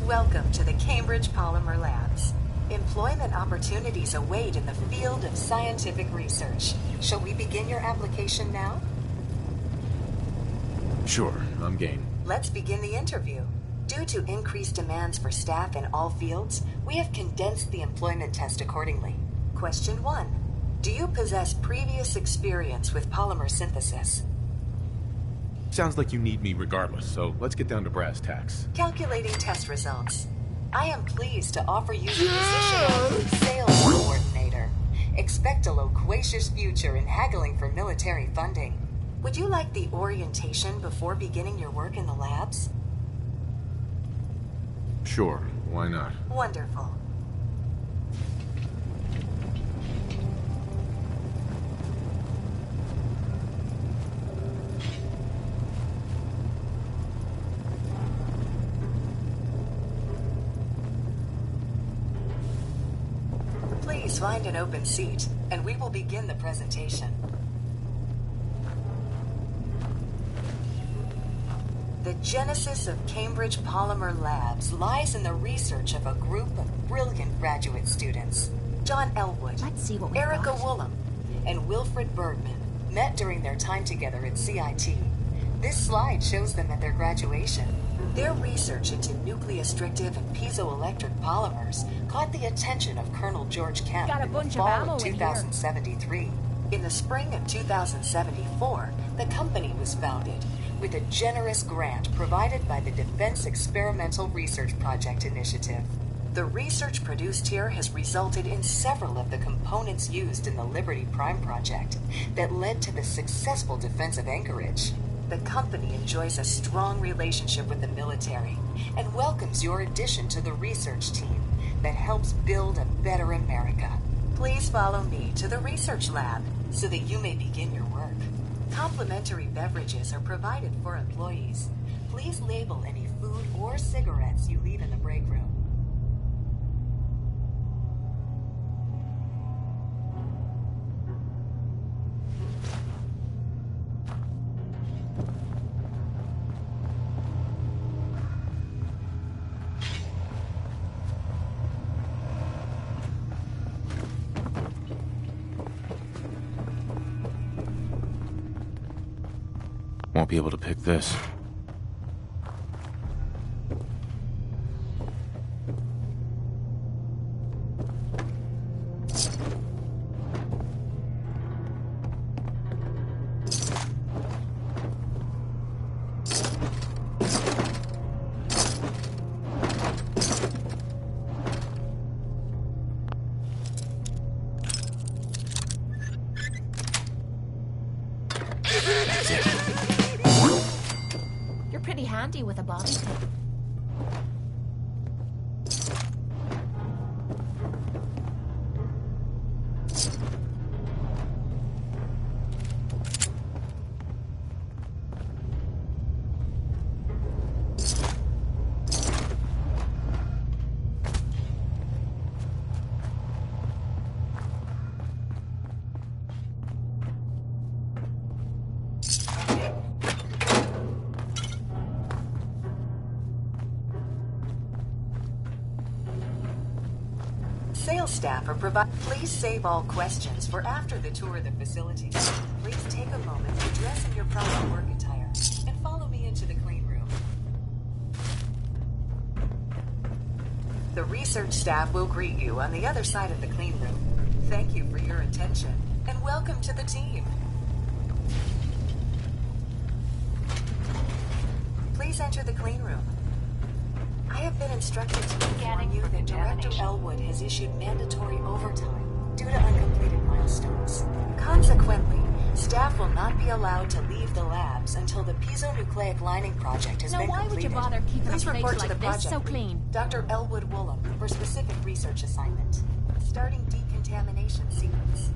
Welcome to the Cambridge Polymer Labs. Employment opportunities await in the field of scientific research. Shall we begin your application now? Sure, I'm game. Let's begin the interview. Due to increased demands for staff in all fields, we have condensed the employment test accordingly. Question 1. Do you possess previous experience with polymer synthesis? Sounds like you need me regardless, so let's get down to brass tacks. Calculating test results. I am pleased to offer you the position of sales coordinator. Expect a loquacious future in haggling for military funding. Would you like the orientation before beginning your work in the labs? Sure, why not? Wonderful. Please find an open seat, and we will begin the presentation. The genesis of Cambridge Polymer Labs lies in the research of a group of brilliant graduate students. John Elwood, Erica Woolham, and Wilfred Bergman met during their time together at CIT. This slide shows them at their graduation. Their research into nucleostrictive and piezoelectric polymers caught the attention of Colonel George Kemp in the fall of 2073. In the spring of 2074, the company was founded with a generous grant provided by the Defense Experimental Research Project Initiative. The research produced here has resulted in several of the components used in the Liberty Prime project that led to the successful defense of Anchorage. The company enjoys a strong relationship with the military and welcomes your addition to the research team that helps build a better America. Please follow me to the research lab so that you may begin your work. Complimentary beverages are provided for employees. Please label any food or cigarettes you leave in the break room. Won't be able to pick this. That's it. You're pretty handy with a bobby pin. Sales staff are Please save all questions for after the tour of the facility. Please take a moment to dress in your proper work attire and follow me into the clean room. The research staff will greet you on the other side of the clean room. Thank you for your attention and welcome to the team. Please enter the clean room. I have been instructed to inform you that Director Elwood has issued mandatory overtime due to uncompleted milestones. Consequently, staff will not be allowed to leave the labs until the piezonucleic lining project has been completed. Now why would you bother keeping Please a place report to like the this project so lead, clean? Dr. Elwood Woolham, for specific research assignment. Starting decontamination sequence.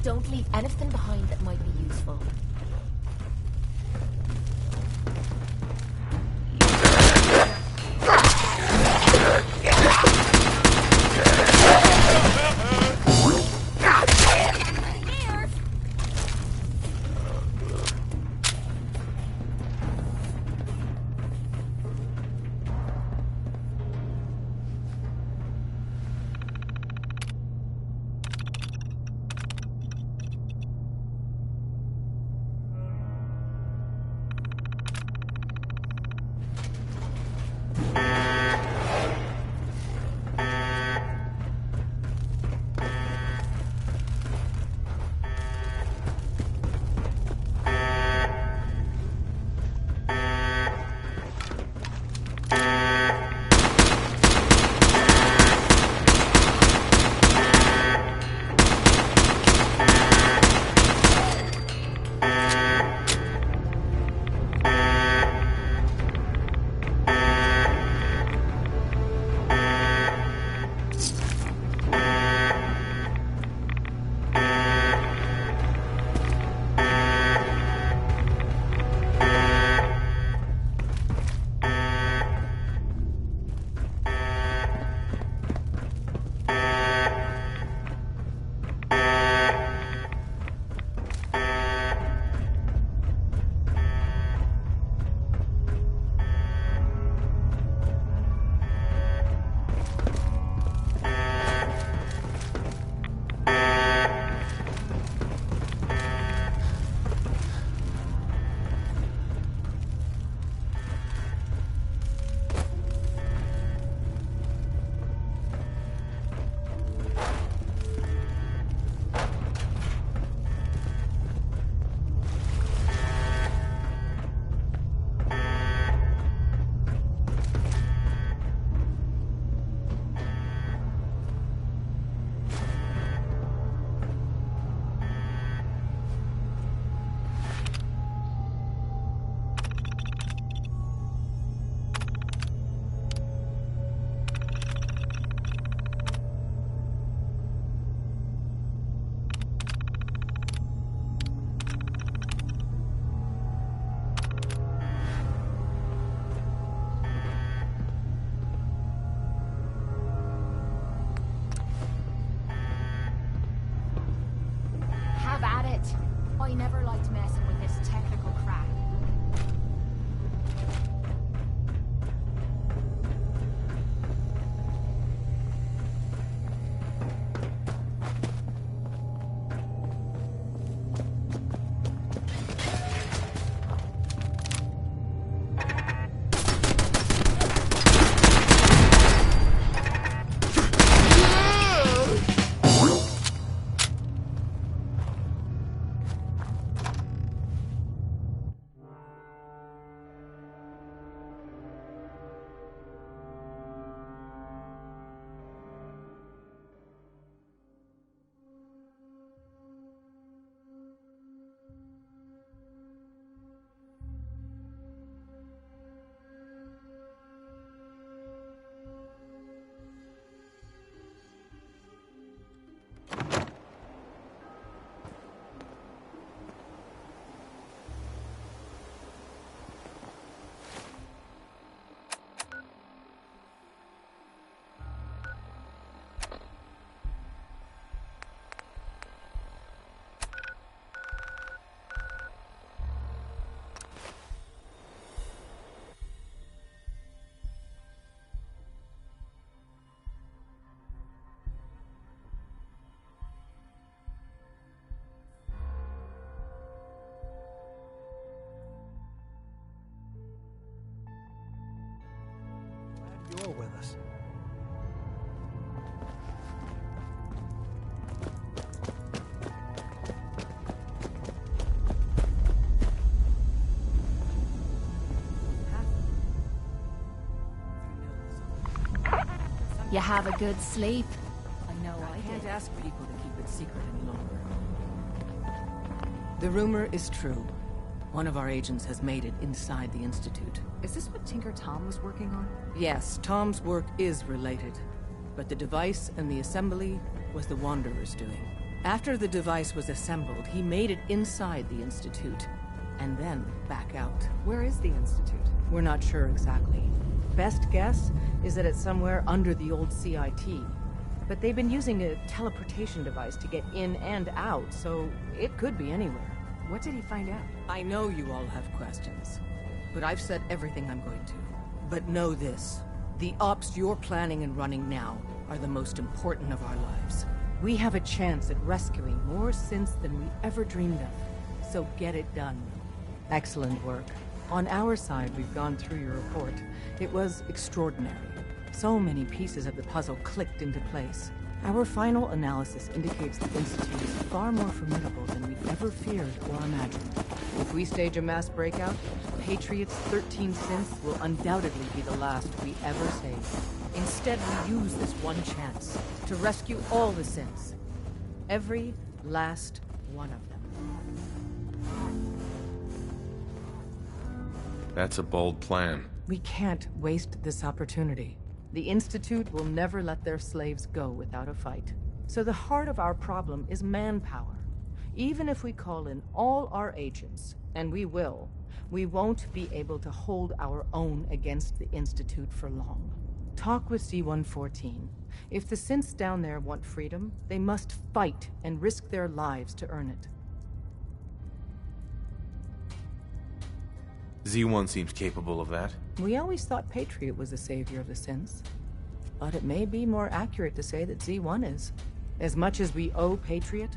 Don't leave anything behind that might be useful. Have at it. I never liked messing with this technical crap. You're with us. You have a good sleep. I know I can't did. ask people to keep it secret any longer. The rumor is true. One of our agents has made it inside the Institute. Is this what Tinker Tom was working on? Yes, Tom's work is related. But the device and the assembly was the Wanderer's doing. After the device was assembled, he made it inside the Institute, and then back out. Where is the Institute? We're not sure exactly. Best guess is that it's somewhere under the old CIT. But they've been using a teleportation device to get in and out, so it could be anywhere. What did he find out? I know you all have questions, but I've said everything I'm going to. But know this, the ops you're planning and running now are the most important of our lives. We have a chance at rescuing more synths than we ever dreamed of, so get it done. Excellent work. On our side, we've gone through your report. It was extraordinary. So many pieces of the puzzle clicked into place. Our final analysis indicates the Institute is far more formidable than we've ever feared or imagined. If we stage a mass breakout, Patriot's 13 synths will undoubtedly be the last we ever save. Instead, we use this one chance to rescue all the synths. Every last one of them. That's a bold plan. We can't waste this opportunity. The Institute will never let their slaves go without a fight. So the heart of our problem is manpower. Even if we call in all our agents, and we will, we won't be able to hold our own against the Institute for long. Talk with C-114. If the synths down there want freedom, they must fight and risk their lives to earn it. Z1 seems capable of that. We always thought Patriot was the savior of the synths. But it may be more accurate to say that Z1 is. As much as we owe Patriot,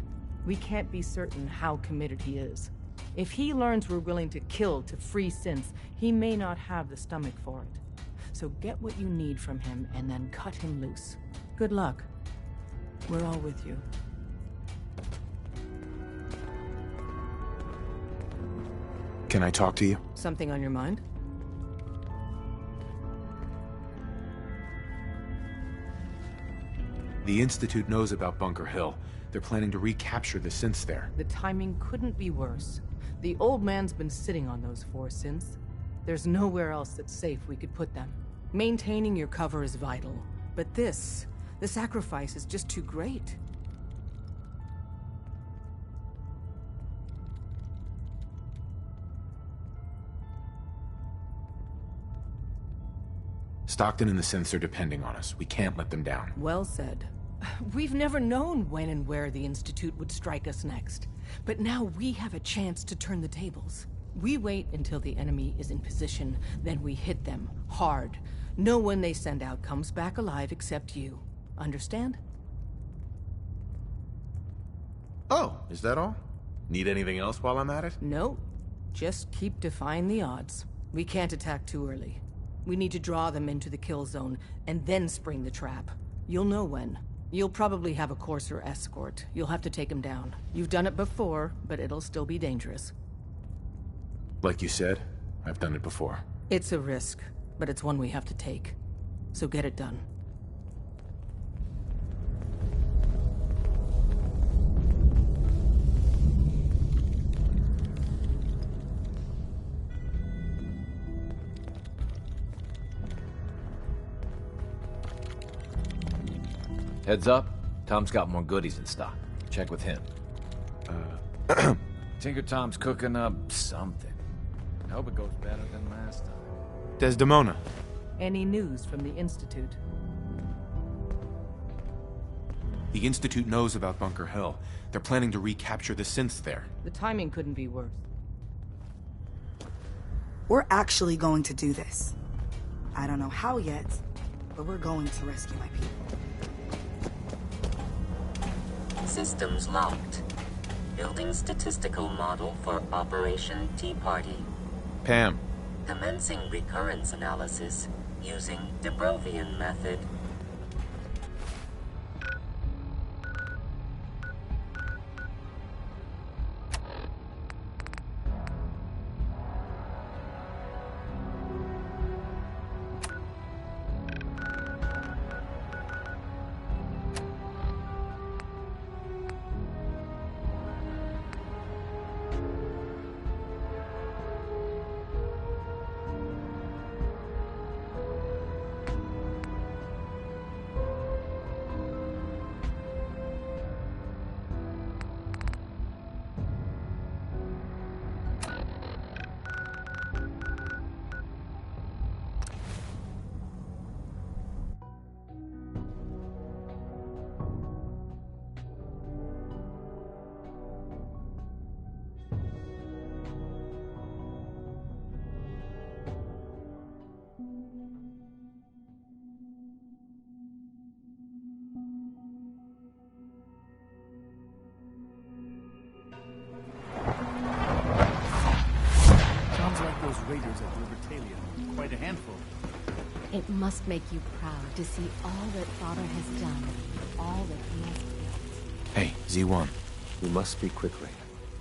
we can't be certain how committed he is. If he learns we're willing to kill to free synths, he may not have the stomach for it. So get what you need from him and then cut him loose. Good luck. We're all with you. Can I talk to you? Something on your mind? The Institute knows about Bunker Hill. They're planning to recapture the synths there. The timing couldn't be worse. The old man's been sitting on those 4 synths. There's nowhere else that's safe we could put them. Maintaining your cover is vital. But the sacrifice is just too great. Stockton and the synths are depending on us. We can't let them down. Well said. We've never known when and where the Institute would strike us next. But now we have a chance to turn the tables. We wait until the enemy is in position, then we hit them hard. No one they send out comes back alive except you. Understand? Oh, is that all? Need anything else while I'm at it? No. Just keep defying the odds. We can't attack too early. We need to draw them into the kill zone, and then spring the trap. You'll know when. You'll probably have a Courser escort. You'll have to take them down. You've done it before, but it'll still be dangerous. Like you said, I've done it before. It's a risk, but it's one we have to take. So get it done. Heads up, Tom's got more goodies in stock. Check with him. Tinker Tom's cooking up something. I hope it goes better than last time. Desdemona. Any news from the Institute? The Institute knows about Bunker Hill. They're planning to recapture the synths there. The timing couldn't be worse. We're actually going to do this. I don't know how yet, but we're going to rescue my people. Systems locked. Building statistical model for Operation Tea Party. Pam. Commencing recurrence analysis using de Brovian method. raiders at Libertalia. Quite a handful. It must make you proud to see all that Father has done, all that he has built. Hey, Z1. We must speak quickly.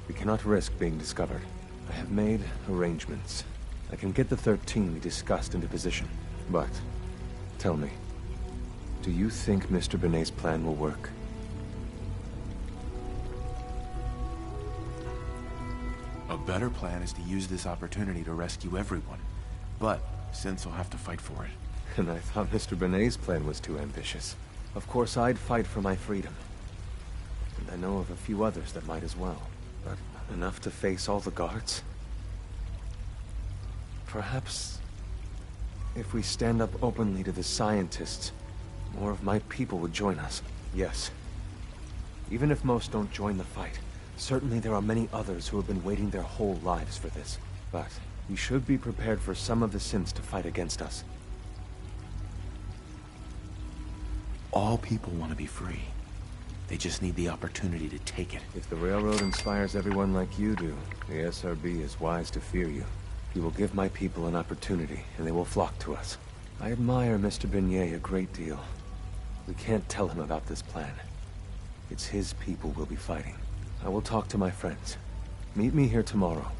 We cannot risk being discovered. I have made arrangements. I can get the 13 we discussed into position. But, tell me, do you think Mr. Benet's plan will work? A better plan is to use this opportunity to rescue everyone. But Synths will have to fight for it. And I thought Mr. Benet's plan was too ambitious. Of course, I'd fight for my freedom. And I know of a few others that might as well. But enough to face all the guards? Perhaps, if we stand up openly to the scientists, more of my people would join us. Yes. Even if most don't join the fight, certainly there are many others who have been waiting their whole lives for this. But we should be prepared for some of the synths to fight against us. All people want to be free. They just need the opportunity to take it. If the Railroad inspires everyone like you do, the SRB is wise to fear you. You will give my people an opportunity, and they will flock to us. I admire Mr. Benet a great deal. We can't tell him about this plan. It's his people we'll be fighting. I will talk to my friends. Meet me here tomorrow.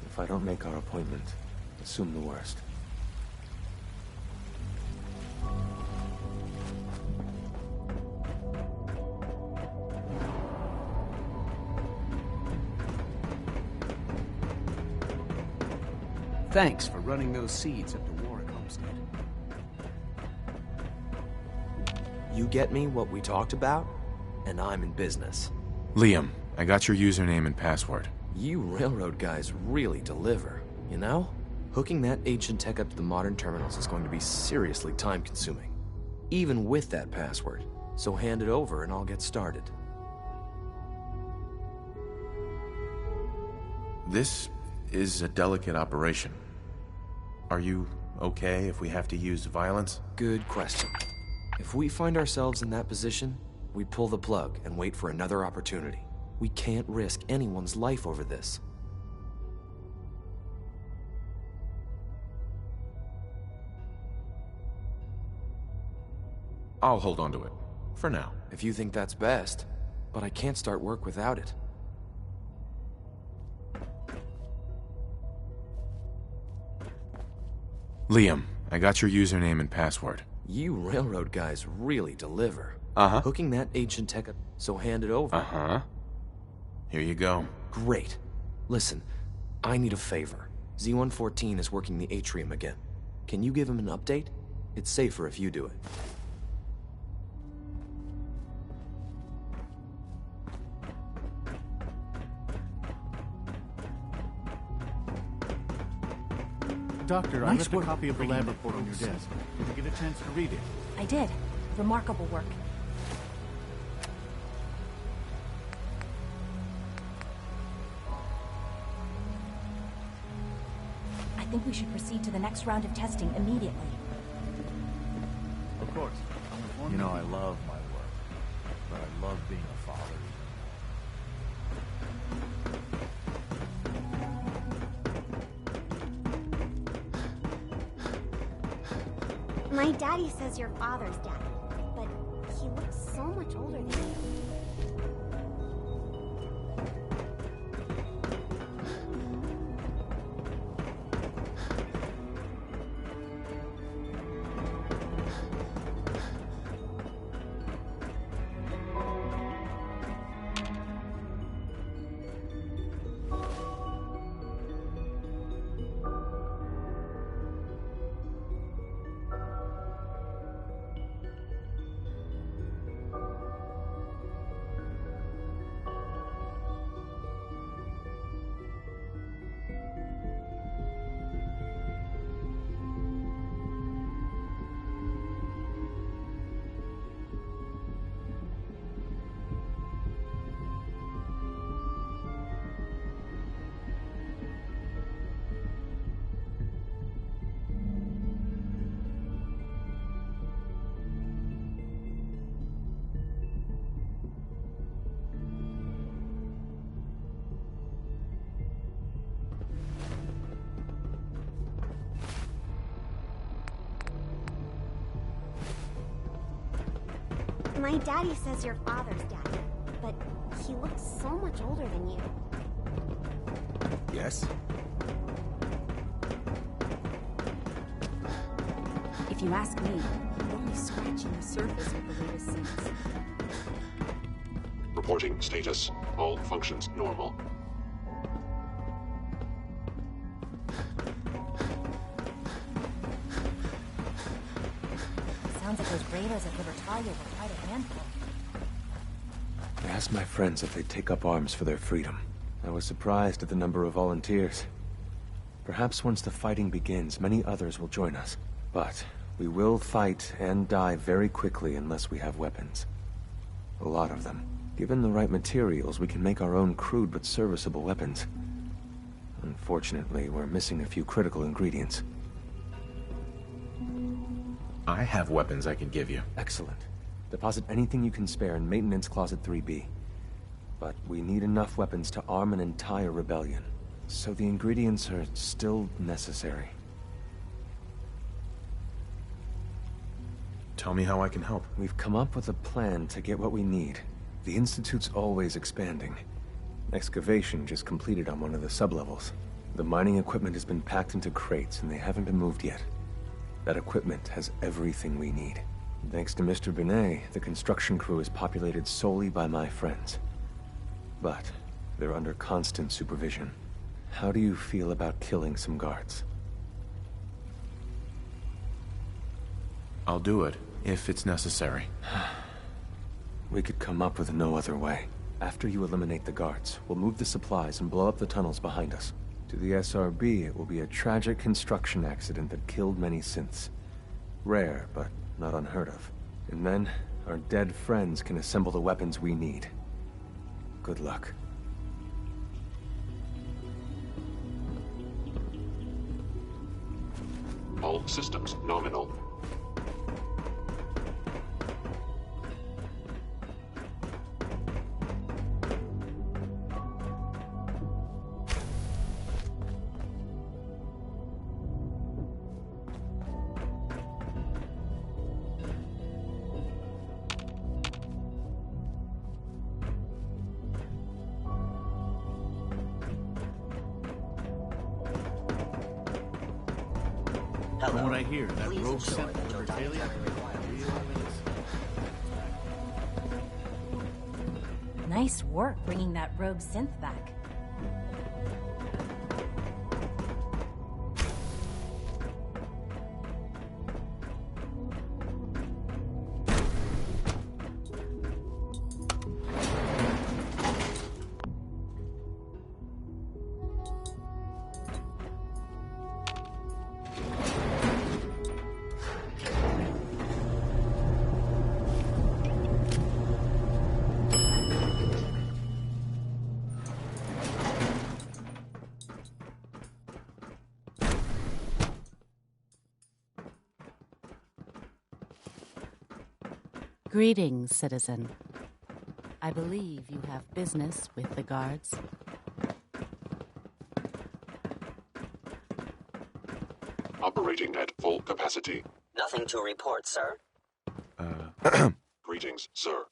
If I don't make our appointment, assume the worst. Thanks for running those seeds at the Warwick homestead. You get me what we talked about, and I'm in business. Liam, I got your username and password. You railroad guys really deliver, you know? Hooking that ancient tech up to the modern terminals is going to be seriously time-consuming. Even with that password. So hand it over and I'll get started. This is a delicate operation. Are you okay if we have to use violence? Good question. If we find ourselves in that position, we pull the plug and wait for another opportunity. We can't risk anyone's life over this. I'll hold on to it. For now. If you think that's best, but I can't start work without it. Liam, I got your username and password. You railroad guys really deliver. Uh-huh. Hooking that ancient tech up, so hand it over. Uh-huh. Here you go. Great. Listen, I need a favor. Z-114 is working the atrium again. Can you give him an update? It's safer if you do it. Doctor, I left a copy of the lab report on your desk. Did you get a chance to read it? I did. Remarkable work. I think we should proceed to the next round of testing immediately. Of course. You know, I love my work, but I love being a father. My daddy says your father's daddy, but he looks so much older than you. My daddy says your father's daddy, but he looks so much older than you. Yes? If you ask me, you're only scratching the surface with the latest scenes. Reporting status. All functions normal. Sounds like those raiders at Libertalia were quite a handful. I asked my friends if they'd take up arms for their freedom. I was surprised at the number of volunteers. Perhaps once the fighting begins, many others will join us. But we will fight and die very quickly unless we have weapons. A lot of them. Given the right materials, we can make our own crude but serviceable weapons. Unfortunately, we're missing a few critical ingredients. I have weapons I can give you. Excellent. Deposit anything you can spare in Maintenance Closet 3B. But we need enough weapons to arm an entire rebellion. So the ingredients are still necessary. Tell me how I can help. We've come up with a plan to get what we need. The Institute's always expanding. Excavation just completed on one of the sublevels. The mining equipment has been packed into crates and they haven't been moved yet. That equipment has everything we need. Thanks to Mr. Binet, the construction crew is populated solely by my friends. But they're under constant supervision. How do you feel about killing some guards? I'll do it, if it's necessary. We could come up with no other way. After you eliminate the guards, we'll move the supplies and blow up the tunnels behind us. To the SRB, it will be a tragic construction accident that killed many synths. Rare, but not unheard of. And then, our dead friends can assemble the weapons we need. Good luck. All systems nominal. From what I hear, that rogue synth Libertalia Nice work bringing that rogue synth back. Greetings, citizen. I believe you have business with the guards. Operating at full capacity. Nothing to report, sir. Greetings, sir.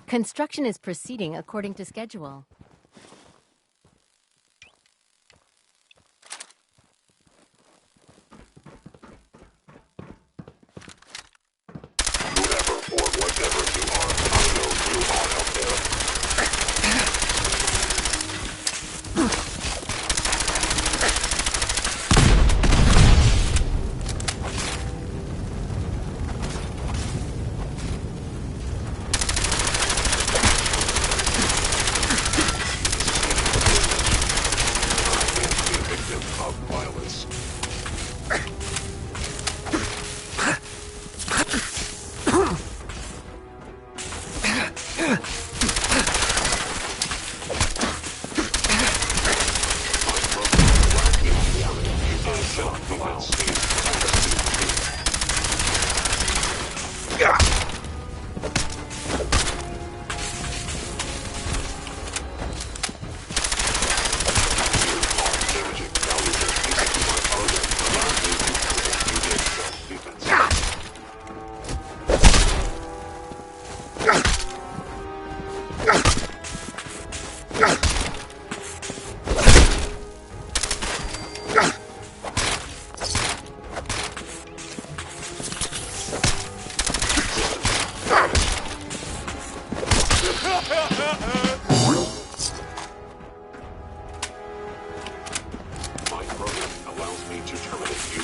Construction is proceeding according to schedule.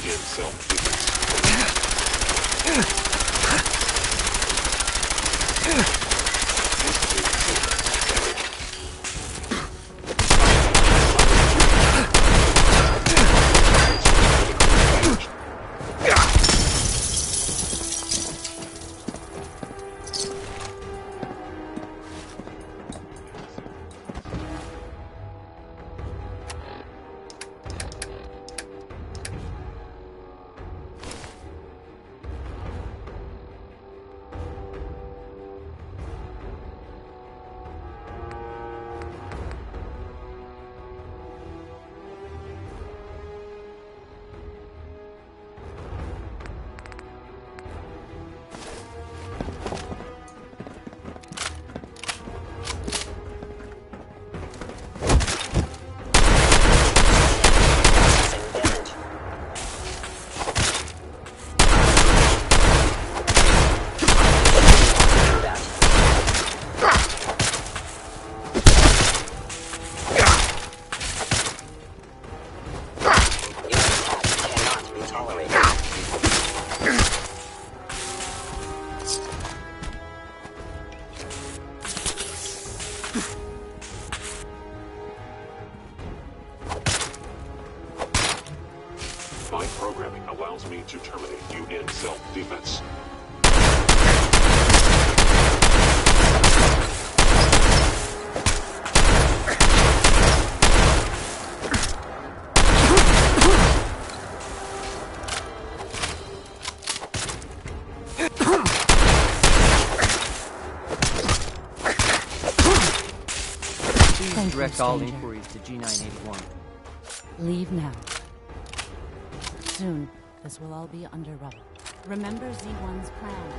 Begin self-defense. My programming allows me to terminate you in self-defense. Please direct all inquiries to G981. Leave now. Soon, this will all be under rubble. Remember Z1's plan.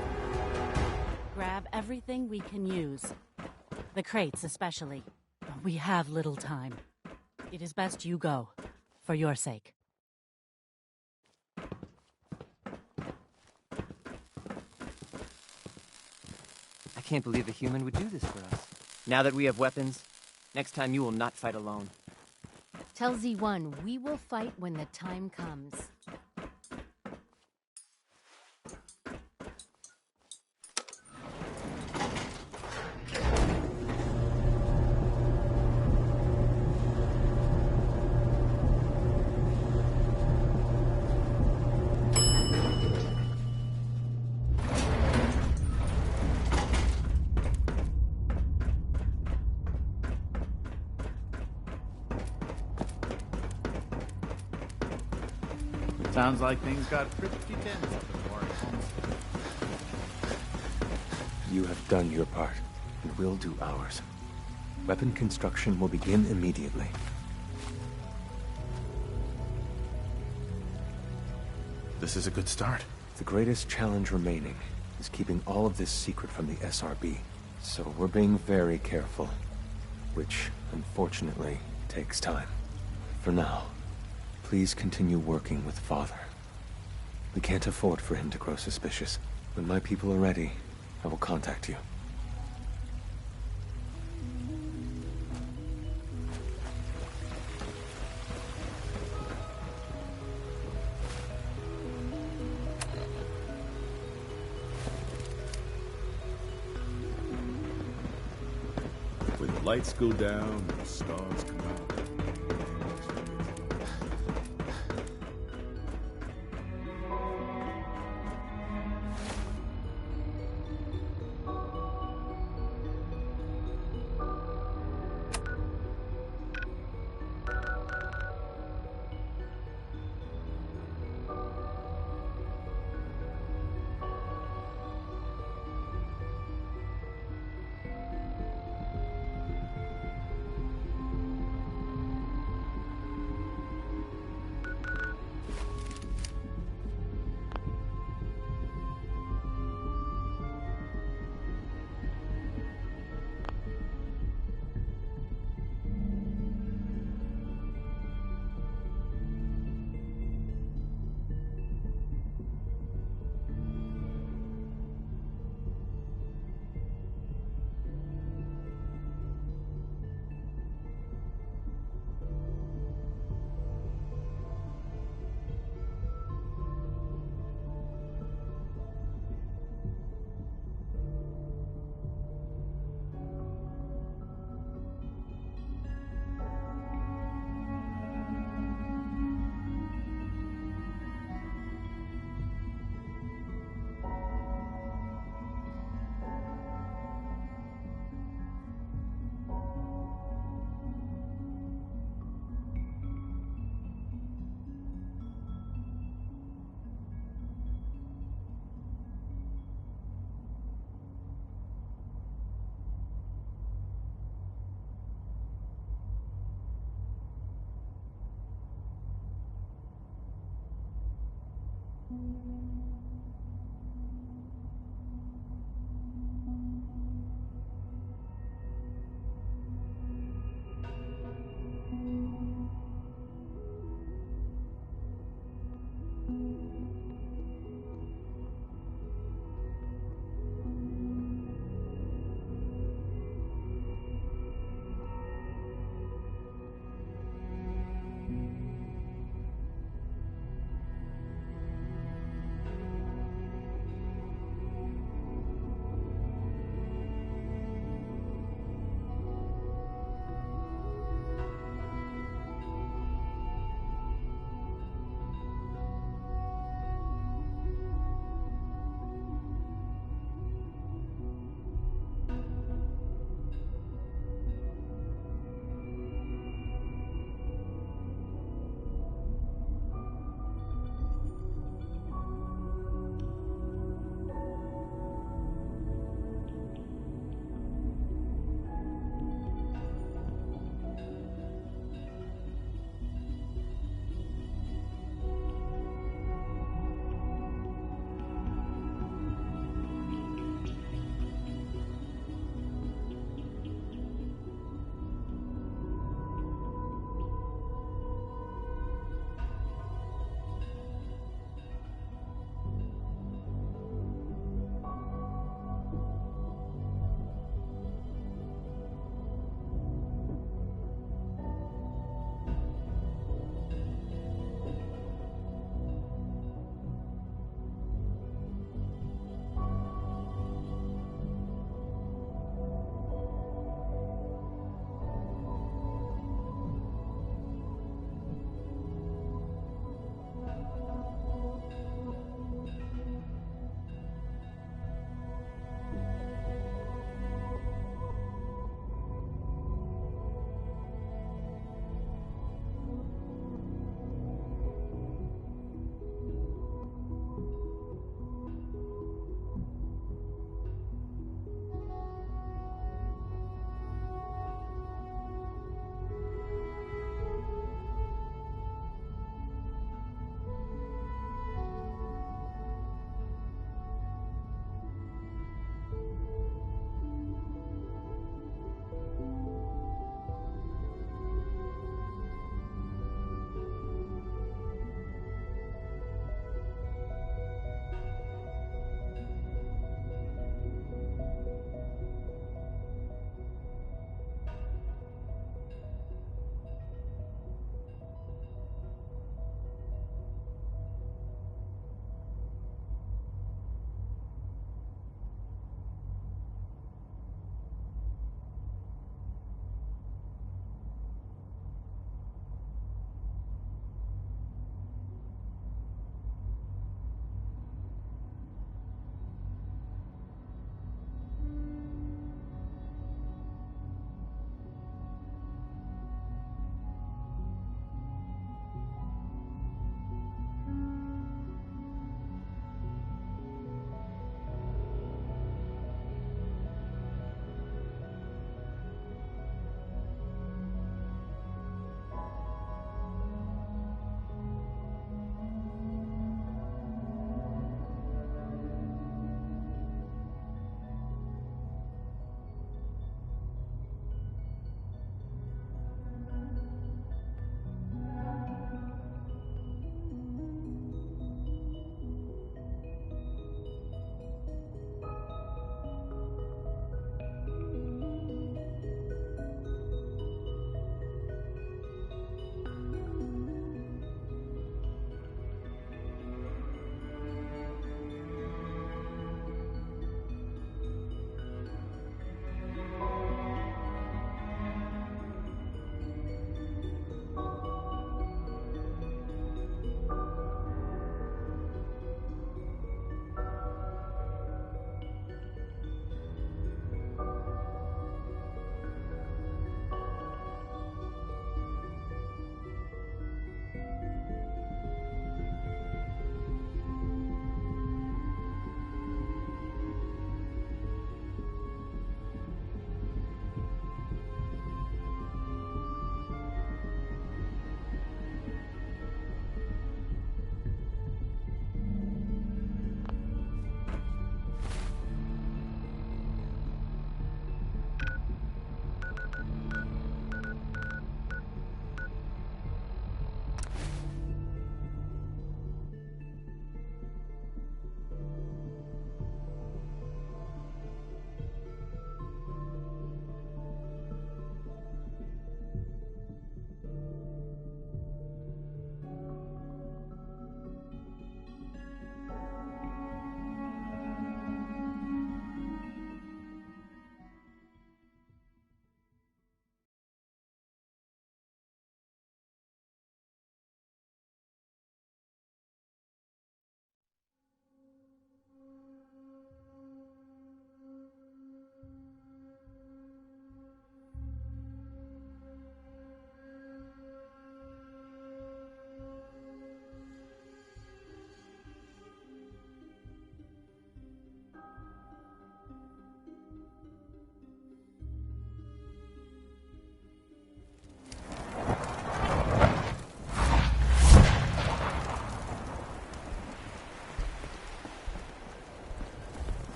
Grab everything we can use. The crates especially. We have little time. It is best you go, for your sake. I can't believe a human would do this for us. Now that we have weapons, next time you will not fight alone. Tell Z1 we will fight when the time comes. Sounds like things got pretty tense up in Warwick Homestead. You have done your part, and we'll do ours. Weapon construction will begin immediately. This is a good start. The greatest challenge remaining is keeping all of this secret from the SRB. So we're being very careful, which, unfortunately, takes time. For now, please continue working with Father. We can't afford for him to grow suspicious. When my people are ready, I will contact you. When the lights go down and the stars come out.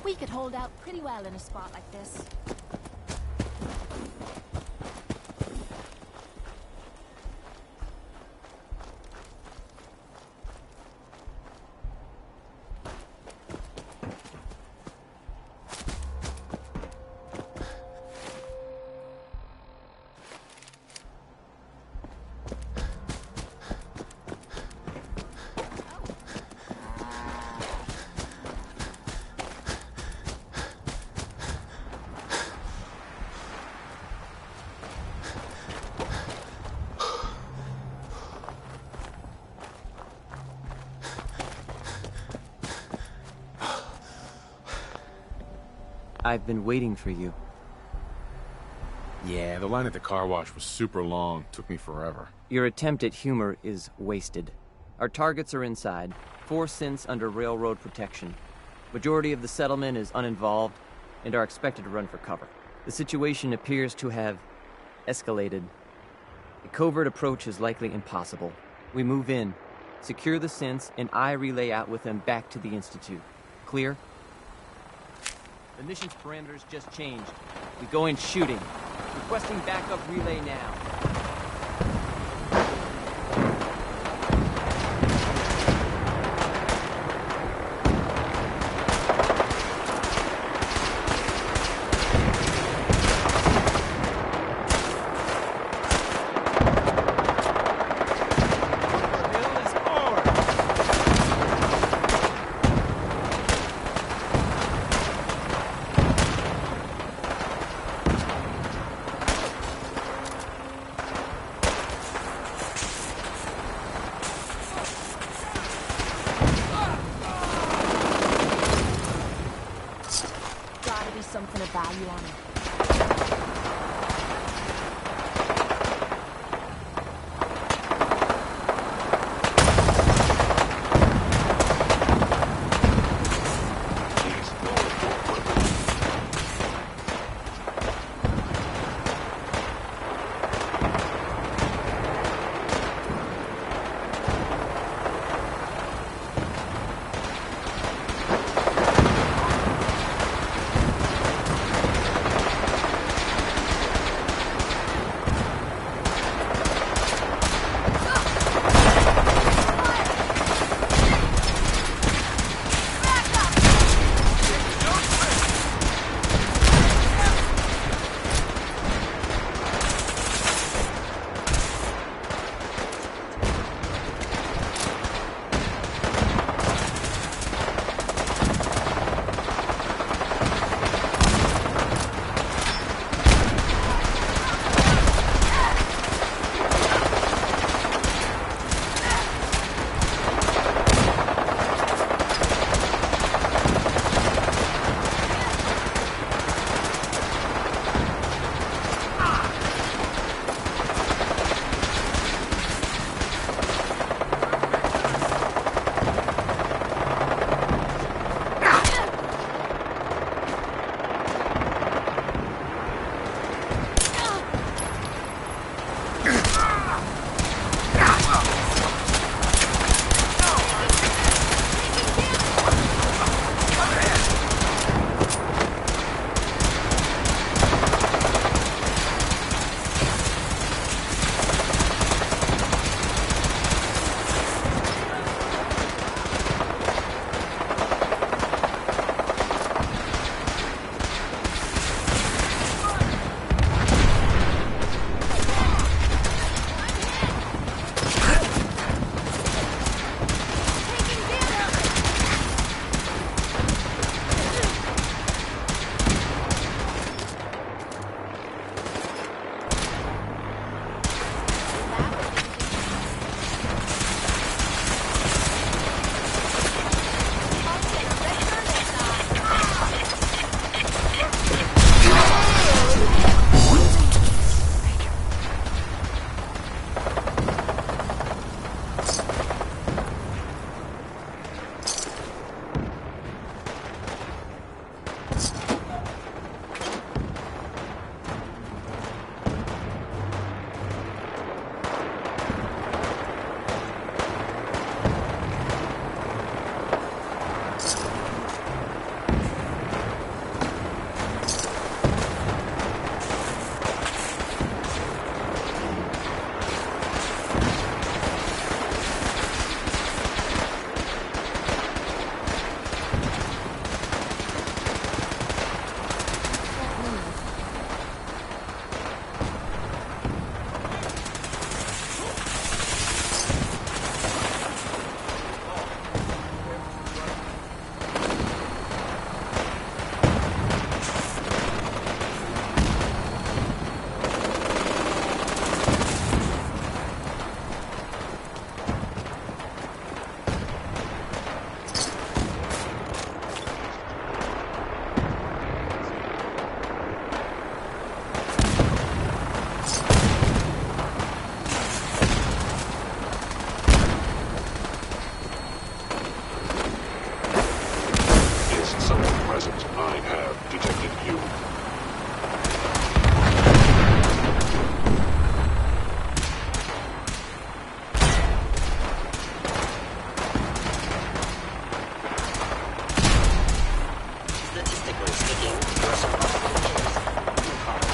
We could hold out pretty well in a spot like this. I've been waiting for you. Yeah, the line at the car wash was super long. Took me forever. Your attempt at humor is wasted. Our targets are inside. 4 synths under railroad protection. Majority of the settlement is uninvolved and are expected to run for cover. The situation appears to have escalated. A covert approach is likely impossible. We move in, secure the synths, and I relay out with them back to the Institute. Clear? The mission's parameters just changed. We go in shooting. Requesting backup relay now. Something of value on it. present. I have detected you. Statistically speaking, your survival is too hard.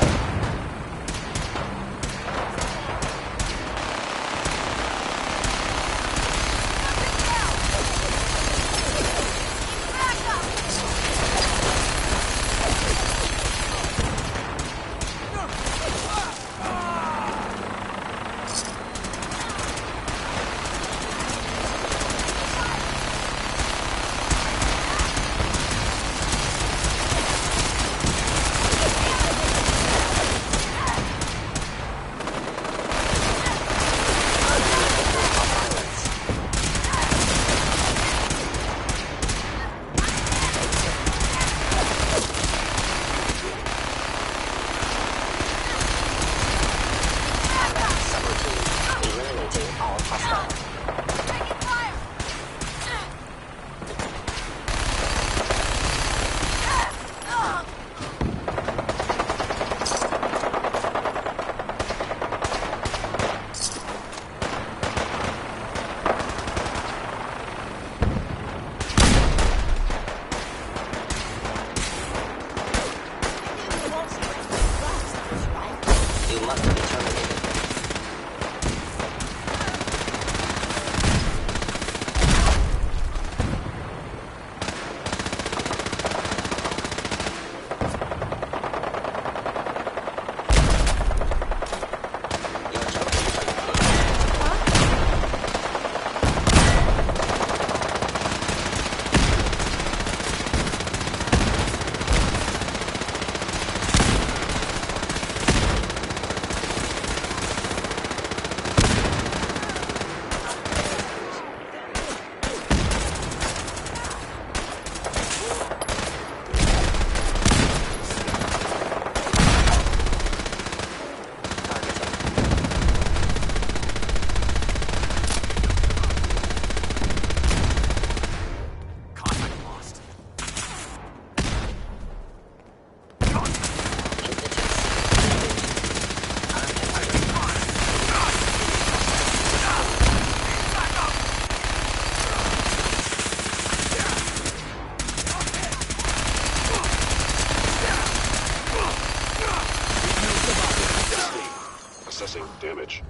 Assessing damage.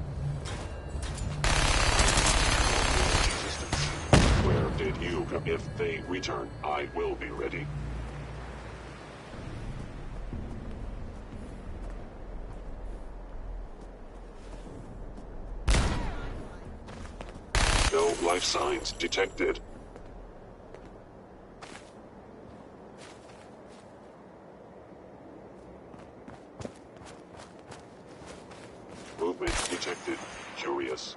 Where did you go? If they return, I will be ready. No life signs detected. Movement detected. Curious.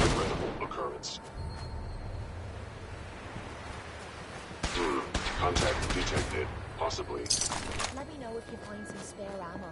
Regrettable occurrence. Contact detected. Possibly. Let me know if you find some spare ammo.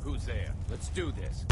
Who's there? Let's do this.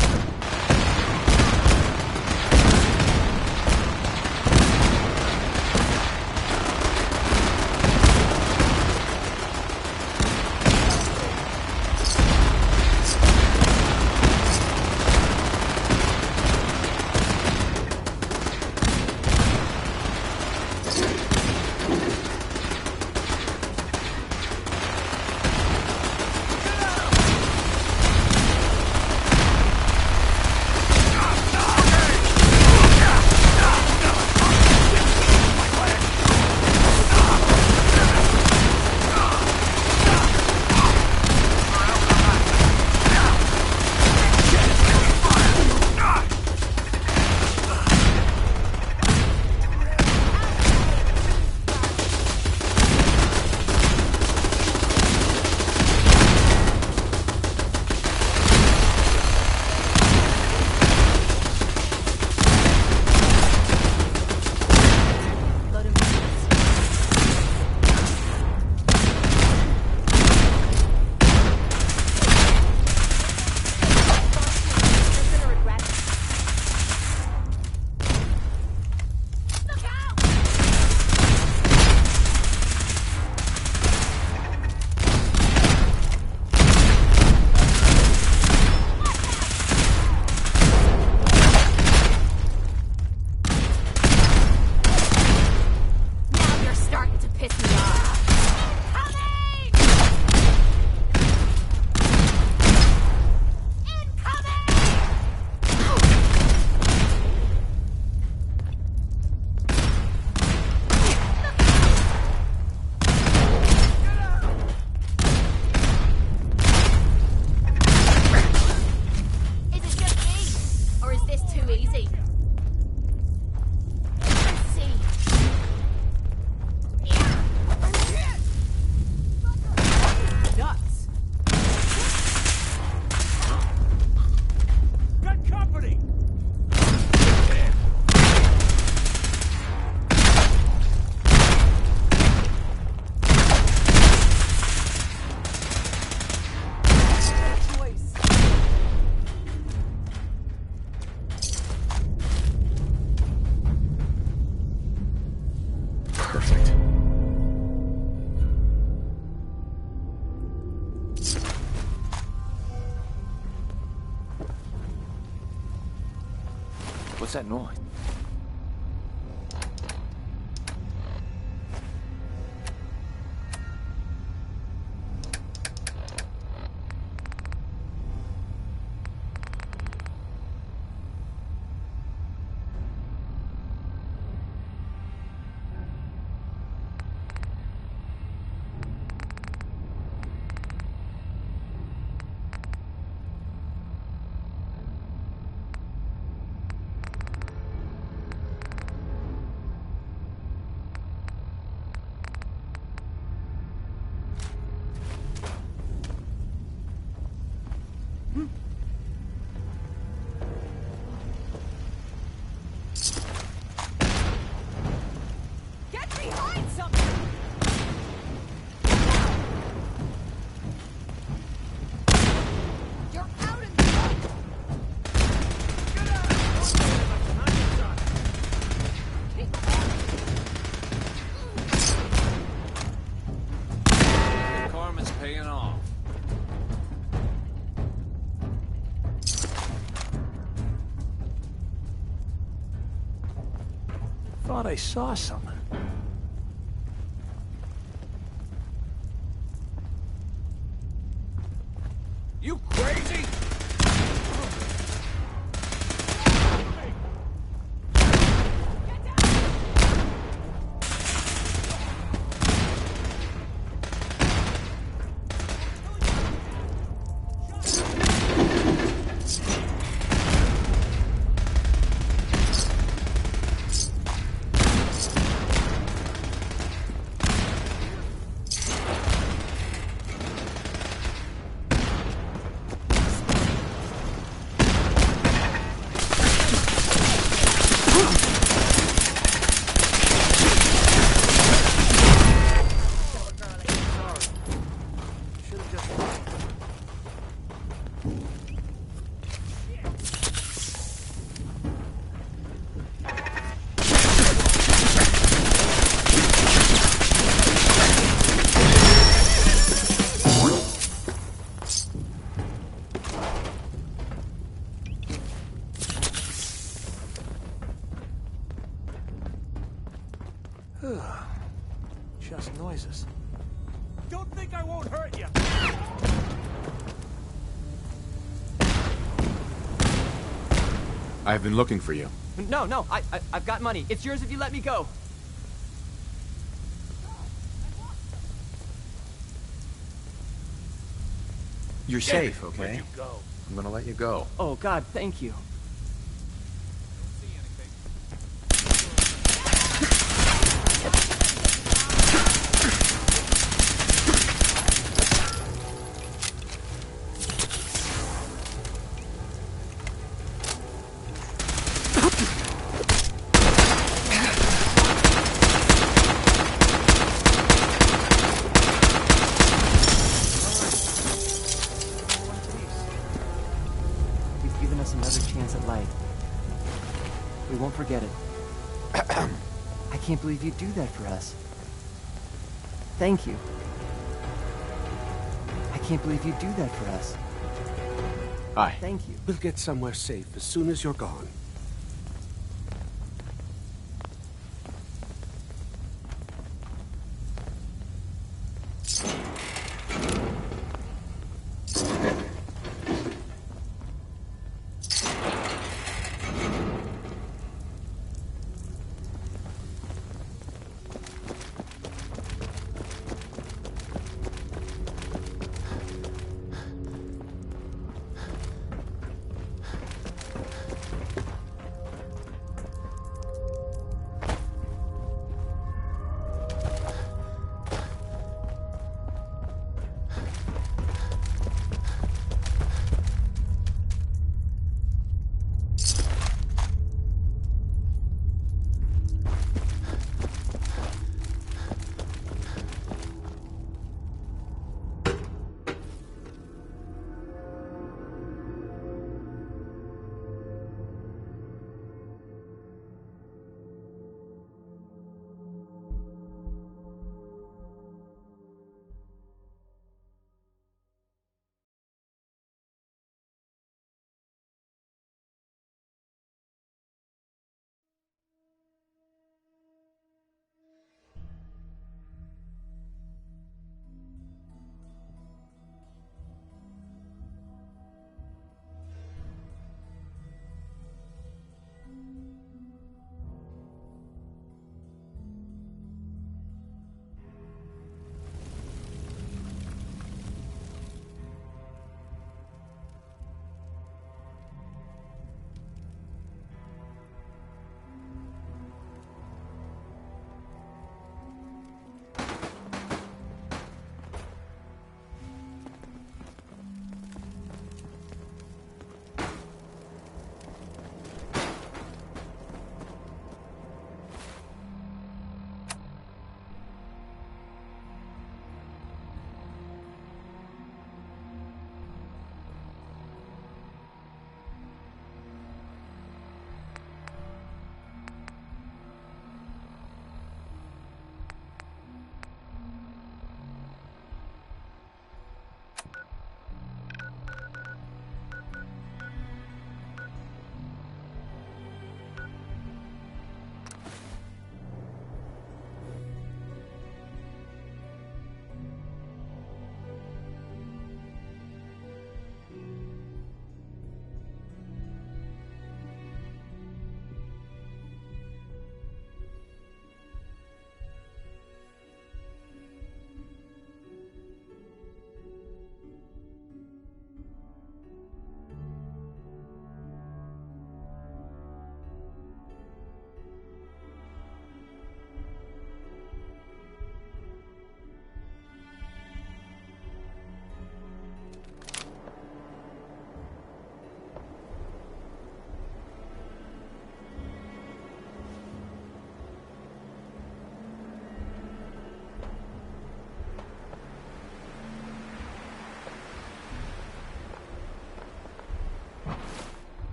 What's that noise? Thought I saw something. You crazy? Just noises. Don't think I won't hurt you. I've been looking for you. No, I've got money. It's yours if you let me go. You're safe, okay? I'm gonna let you go. Oh, God, thank you. We won't forget it. I can't believe you'd do that for us. Thank you. I can't believe you'd do that for us. Hi. Thank you. We'll get somewhere safe as soon as you're gone.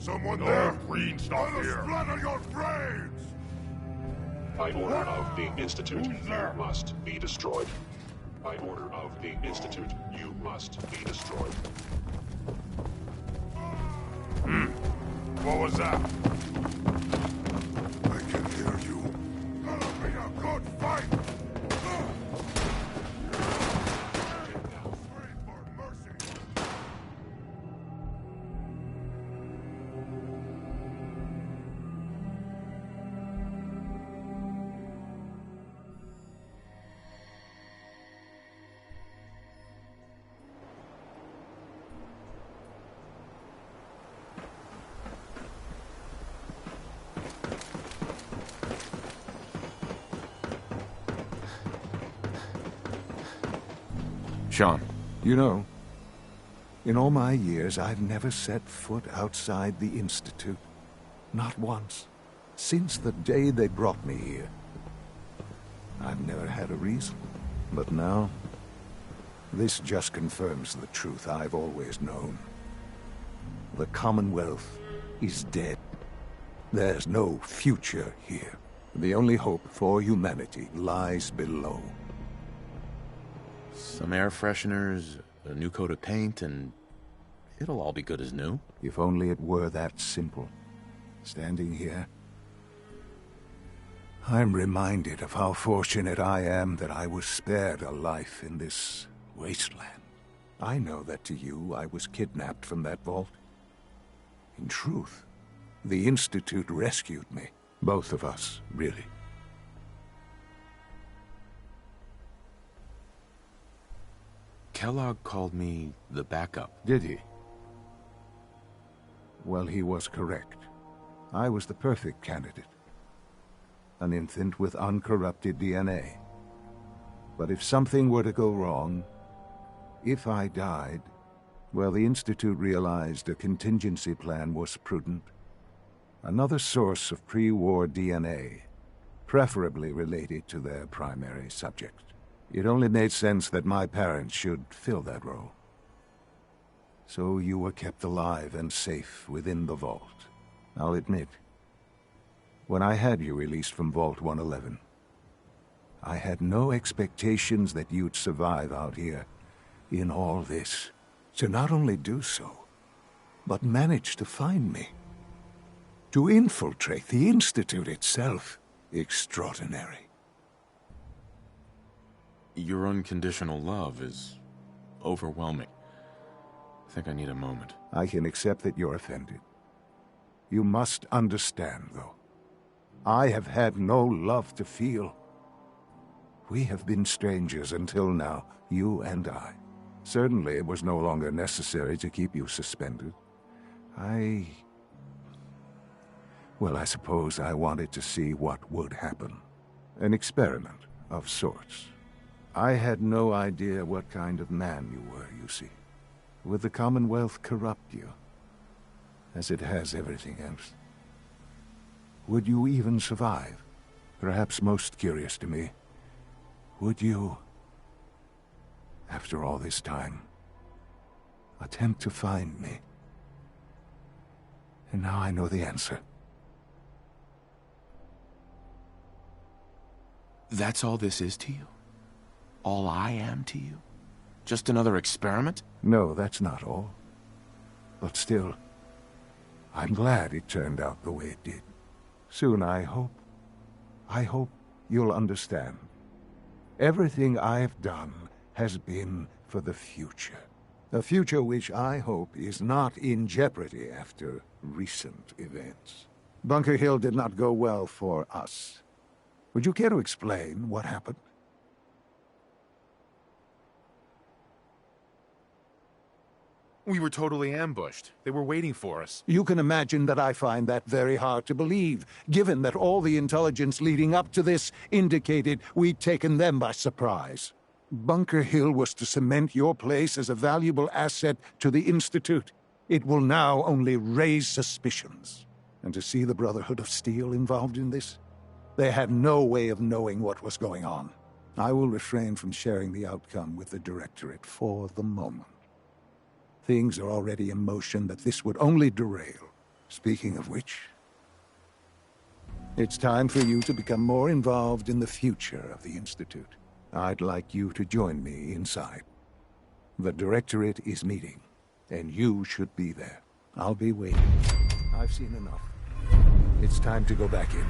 Someone there? Green stuff here. Splatter your brains! By order of the Institute, you must be destroyed. By order of the Institute, you must be destroyed. What was that? I can hear you. That'll be a good fight! Sean. You know, in all my years, I've never set foot outside the Institute. Not once. Since the day they brought me here. I've never had a reason. But now, this just confirms the truth I've always known. The Commonwealth is dead. There's no future here. The only hope for humanity lies below. Some air fresheners, a new coat of paint, and it'll all be good as new. If only it were that simple. Standing here, I'm reminded of how fortunate I am that I was spared a life in this wasteland. I know that to you, I was kidnapped from that vault. In truth, the Institute rescued me. Both of us, really. Kellogg called me the backup. Did he? Well, he was correct. I was the perfect candidate. An infant with uncorrupted DNA. But if something were to go wrong, if I died, well, the Institute realized a contingency plan was prudent. Another source of pre-war DNA, preferably related to their primary subject. It only made sense that my parents should fill that role. So you were kept alive and safe within the vault. I'll admit, when I had you released from Vault 111, I had no expectations that you'd survive out here in all this. To not only do so, but manage to find me. To infiltrate the Institute itself. Extraordinary. Your unconditional love is overwhelming. I think I need a moment. I can accept that you're offended. You must understand, though. I have had no love to feel. We have been strangers until now, you and I. Certainly it was no longer necessary to keep you suspended. Well, I suppose I wanted to see what would happen. An experiment of sorts. I had no idea what kind of man you were, you see. Would the Commonwealth corrupt you? As it has everything else. Would you even survive? Perhaps most curious to me, would you, after all this time, attempt to find me? And now I know the answer. That's all this is to you? All I am to you? Just another experiment? No, that's not all. But still, I'm glad it turned out the way it did. Soon, I hope you'll understand. Everything I've done has been for the future. A future which I hope is not in jeopardy after recent events. Bunker Hill did not go well for us. Would you care to explain what happened? We were totally ambushed. They were waiting for us. You can imagine that I find that very hard to believe, given that all the intelligence leading up to this indicated we'd taken them by surprise. Bunker Hill was to cement your place as a valuable asset to the Institute. It will now only raise suspicions. And to see the Brotherhood of Steel involved in this? They had no way of knowing what was going on. I will refrain from sharing the outcome with the Directorate for the moment. Things are already in motion that this would only derail. Speaking of which, it's time for you to become more involved in the future of the Institute. I'd like you to join me inside. The Directorate is meeting, and you should be there. I'll be waiting. I've seen enough. It's time to go back in.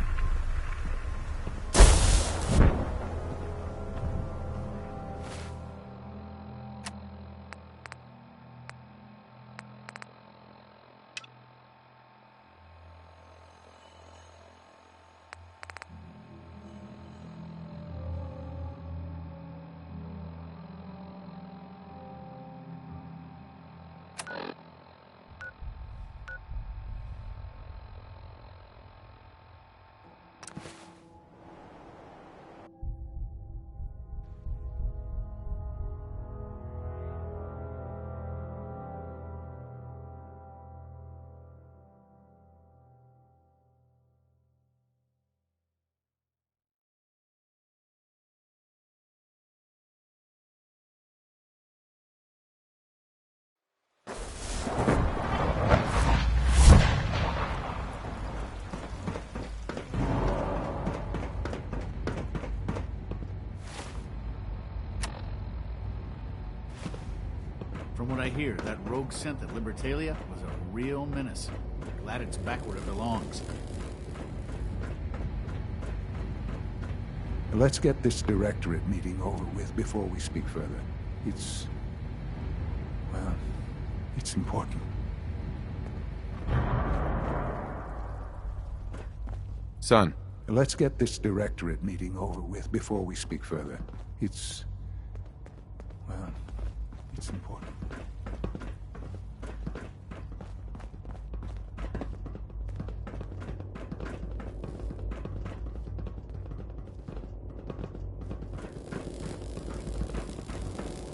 From what I hear, that rogue scent at Libertalia was a real menace. Glad it's back where it belongs. Let's get this Directorate meeting over with before we speak further. It's important. Son. Let's get this Directorate meeting over with before we speak further. It's important.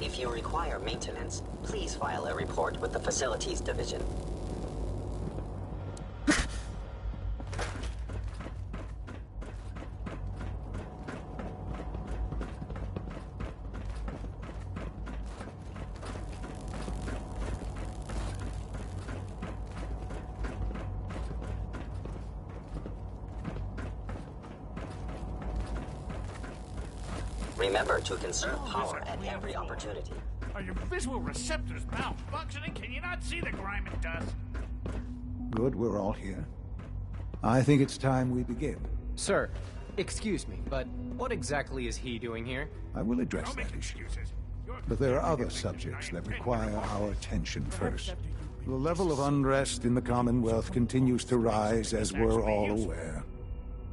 If you require maintenance, please file a report with the Facilities Division. Remember to conserve power at every opportunity. Are your visual receptors malfunctioning? Can you not see the grime and dust? Good, we're all here. I think it's time we begin. Sir, excuse me, but what exactly is he doing here? I will address that issue. But there are other subjects that require our attention first. The level of unrest in the Commonwealth continues to rise, as we're all aware.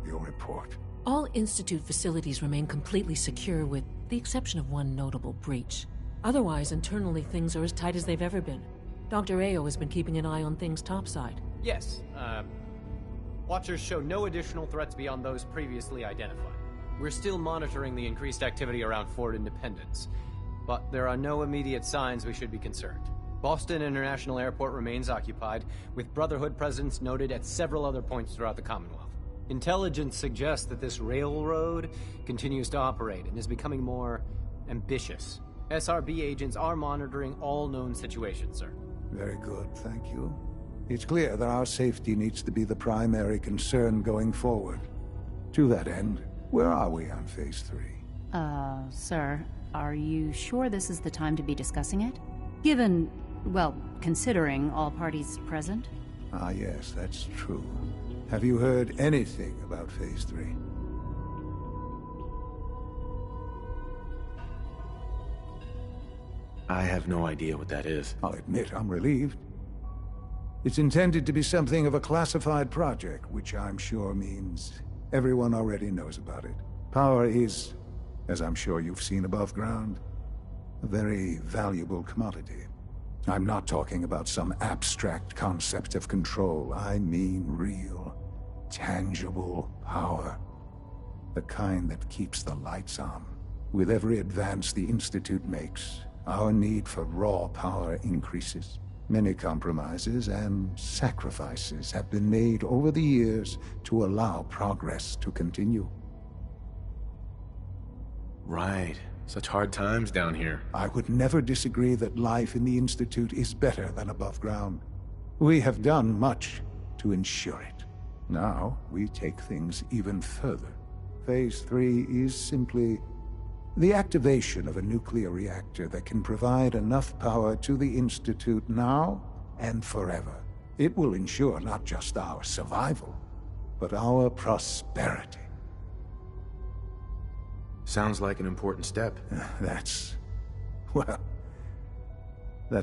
Your report. All Institute facilities remain completely secure with the exception of one notable breach. Otherwise, internally, things are as tight as they've ever been. Dr. Ayo has been keeping an eye on things topside. Yes, Watchers show no additional threats beyond those previously identified. We're still monitoring the increased activity around Fort Independence, but there are no immediate signs we should be concerned. Boston International Airport remains occupied, with Brotherhood presence noted at several other points throughout the Commonwealth. Intelligence suggests that this railroad continues to operate and is becoming more ambitious. SRB agents are monitoring all known situations, sir. Very good, thank you. It's clear that our safety needs to be the primary concern going forward. To that end, where are we on Phase 3? Sir, are you sure this is the time to be discussing it? Given, well, considering all parties present? Ah, yes, that's true. Have you heard anything about Phase 3? I have no idea what that is. I'll admit I'm relieved. It's intended to be something of a classified project, which I'm sure means everyone already knows about it. Power is, as I'm sure you've seen above ground, a very valuable commodity. I'm not talking about some abstract concept of control. I mean real, tangible power. The kind that keeps the lights on. With every advance the Institute makes, our need for raw power increases. Many compromises and sacrifices have been made over the years to allow progress to continue. Right. Such hard times down here. I would never disagree that life in the Institute is better than above ground. We have done much, to ensure it. Now, we take things even further. Phase 3 is simply the activation of a nuclear reactor that can provide enough power to the Institute now and forever. It will ensure not just our survival, but our prosperity. Sounds like an important step. That's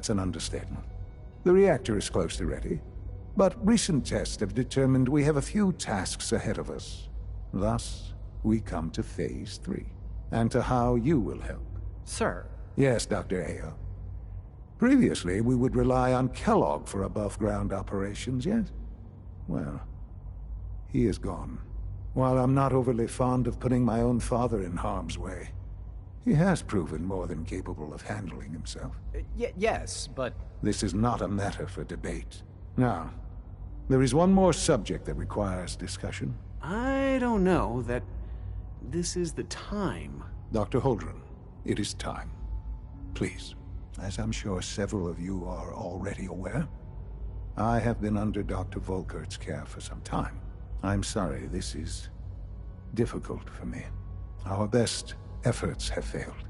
an understatement. The reactor is close to ready, but recent tests have determined we have a few tasks ahead of us. Thus, we come to Phase 3, and to how you will help. Sir? Yes, Dr. Ayo. Previously, we would rely on Kellogg for above-ground operations, yes? Well, he is gone. While I'm not overly fond of putting my own father in harm's way, he has proven more than capable of handling himself. Yes, but... This is not a matter for debate. Now, there is one more subject that requires discussion. I don't know that this is the time. Dr. Holdren, it is time. Please, as I'm sure several of you are already aware, I have been under Dr. Volkert's care for some time. I'm sorry, this is difficult for me. Our best efforts have failed.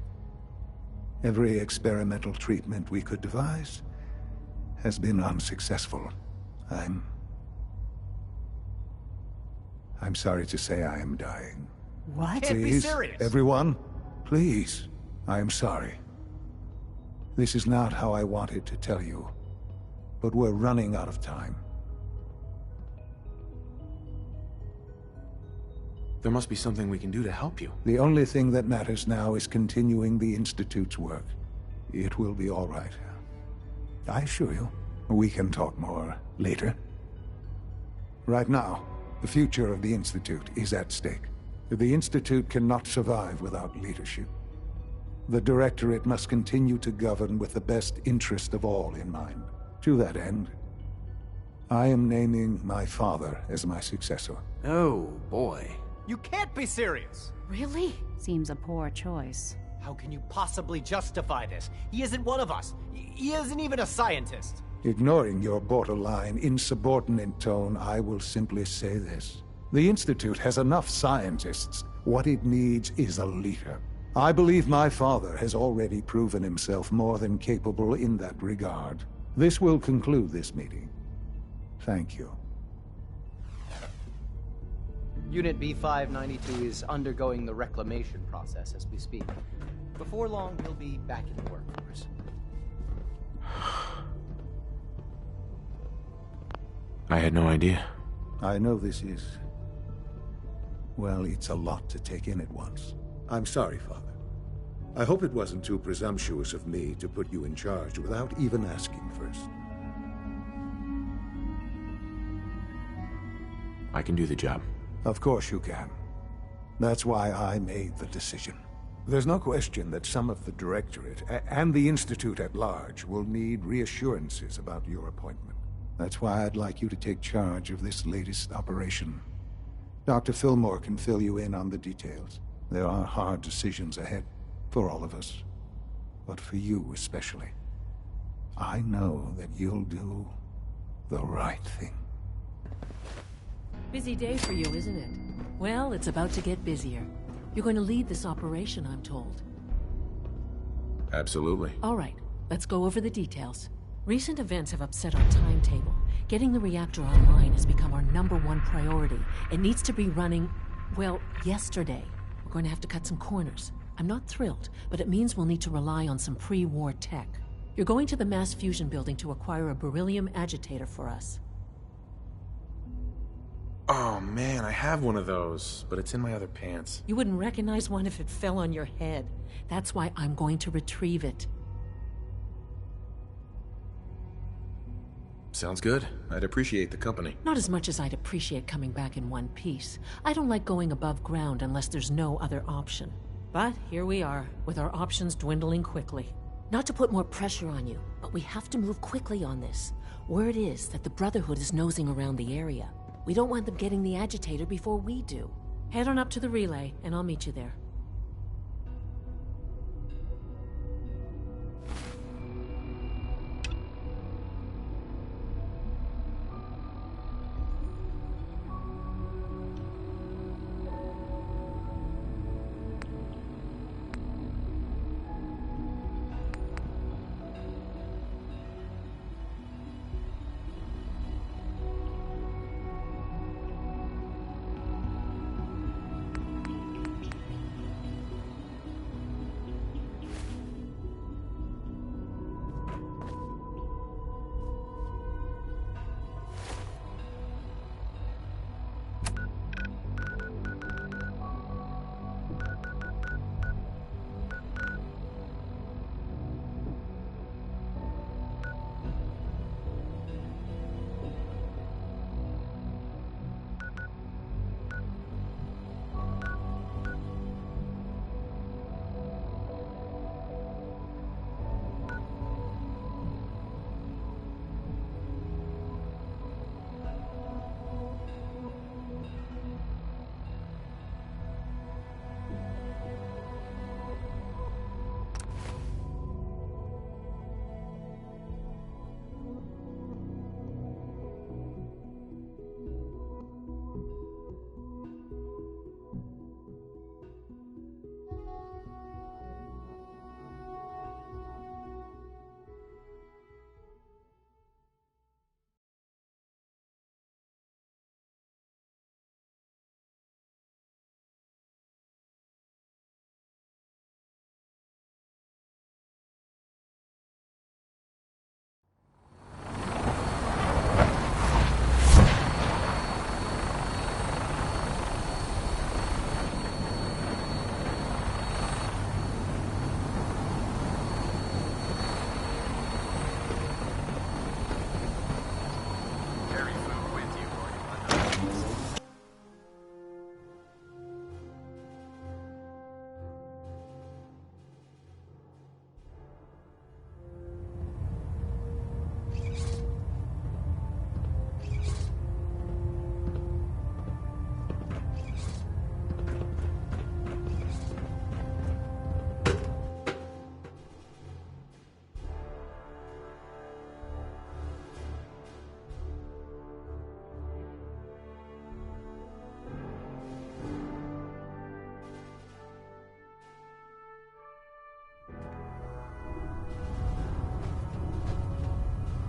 Every experimental treatment we could devise has been unsuccessful. I'm sorry to say I am dying. What? Please, Can't be serious. Everyone, please, I am sorry. This is not how I wanted to tell you, but we're running out of time. There must be something we can do to help you. The only thing that matters now is continuing the Institute's work. It will be all right. I assure you, we can talk more later. Right now, the future of the Institute is at stake. The Institute cannot survive without leadership. The Directorate must continue to govern with the best interest of all in mind. To that end, I am naming my father as my successor. Oh, boy. You can't be serious! Really? Seems a poor choice. How can you possibly justify this? He isn't one of us. He isn't even a scientist. Ignoring your borderline, insubordinate tone, I will simply say this. The Institute has enough scientists. What it needs is a leader. I believe my father has already proven himself more than capable in that regard. This will conclude this meeting. Thank you. Unit B592 is undergoing the reclamation process as we speak. Before long, he'll be back in the workforce. I had no idea. I know this is... well, it's a lot to take in at once. I'm sorry, Father. I hope it wasn't too presumptuous of me to put you in charge without even asking first. I can do the job. Of course you can. That's why I made the decision. There's no question that some of the Directorate and the Institute at large will need reassurances about your appointment. That's why I'd like you to take charge of this latest operation. Dr. Fillmore can fill you in on the details. There are hard decisions ahead for all of us, but for you especially. I know that you'll do the right thing. Busy day for you, isn't it? Well, it's about to get busier. You're going to lead this operation, I'm told. Absolutely. All right, let's go over the details. Recent events have upset our timetable. Getting the reactor online has become our #1 priority. It needs to be running, well, yesterday. We're going to have to cut some corners. I'm not thrilled, but it means we'll need to rely on some pre-war tech. You're going to the mass fusion building to acquire a beryllium agitator for us. Oh man, I have one of those, but it's in my other pants. You wouldn't recognize one if it fell on your head. That's why I'm going to retrieve it. Sounds good. I'd appreciate the company. Not as much as I'd appreciate coming back in one piece. I don't like going above ground unless there's no other option. But here we are, with our options dwindling quickly. Not to put more pressure on you, but we have to move quickly on this. Word is that the Brotherhood is nosing around the area. We don't want them getting the agitator before we do. Head on up to the relay, and I'll meet you there.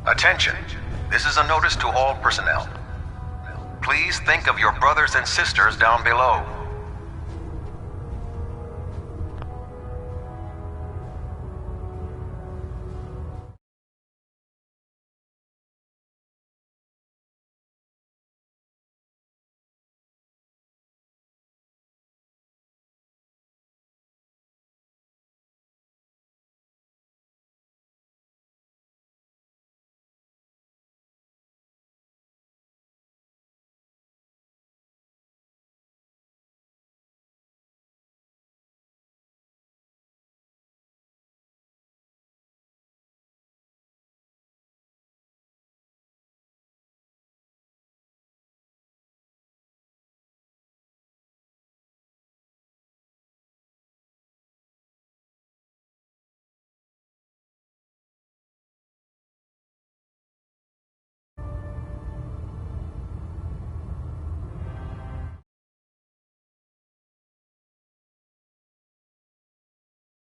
Attention. This is a notice to all personnel. Please think of your brothers and sisters down below.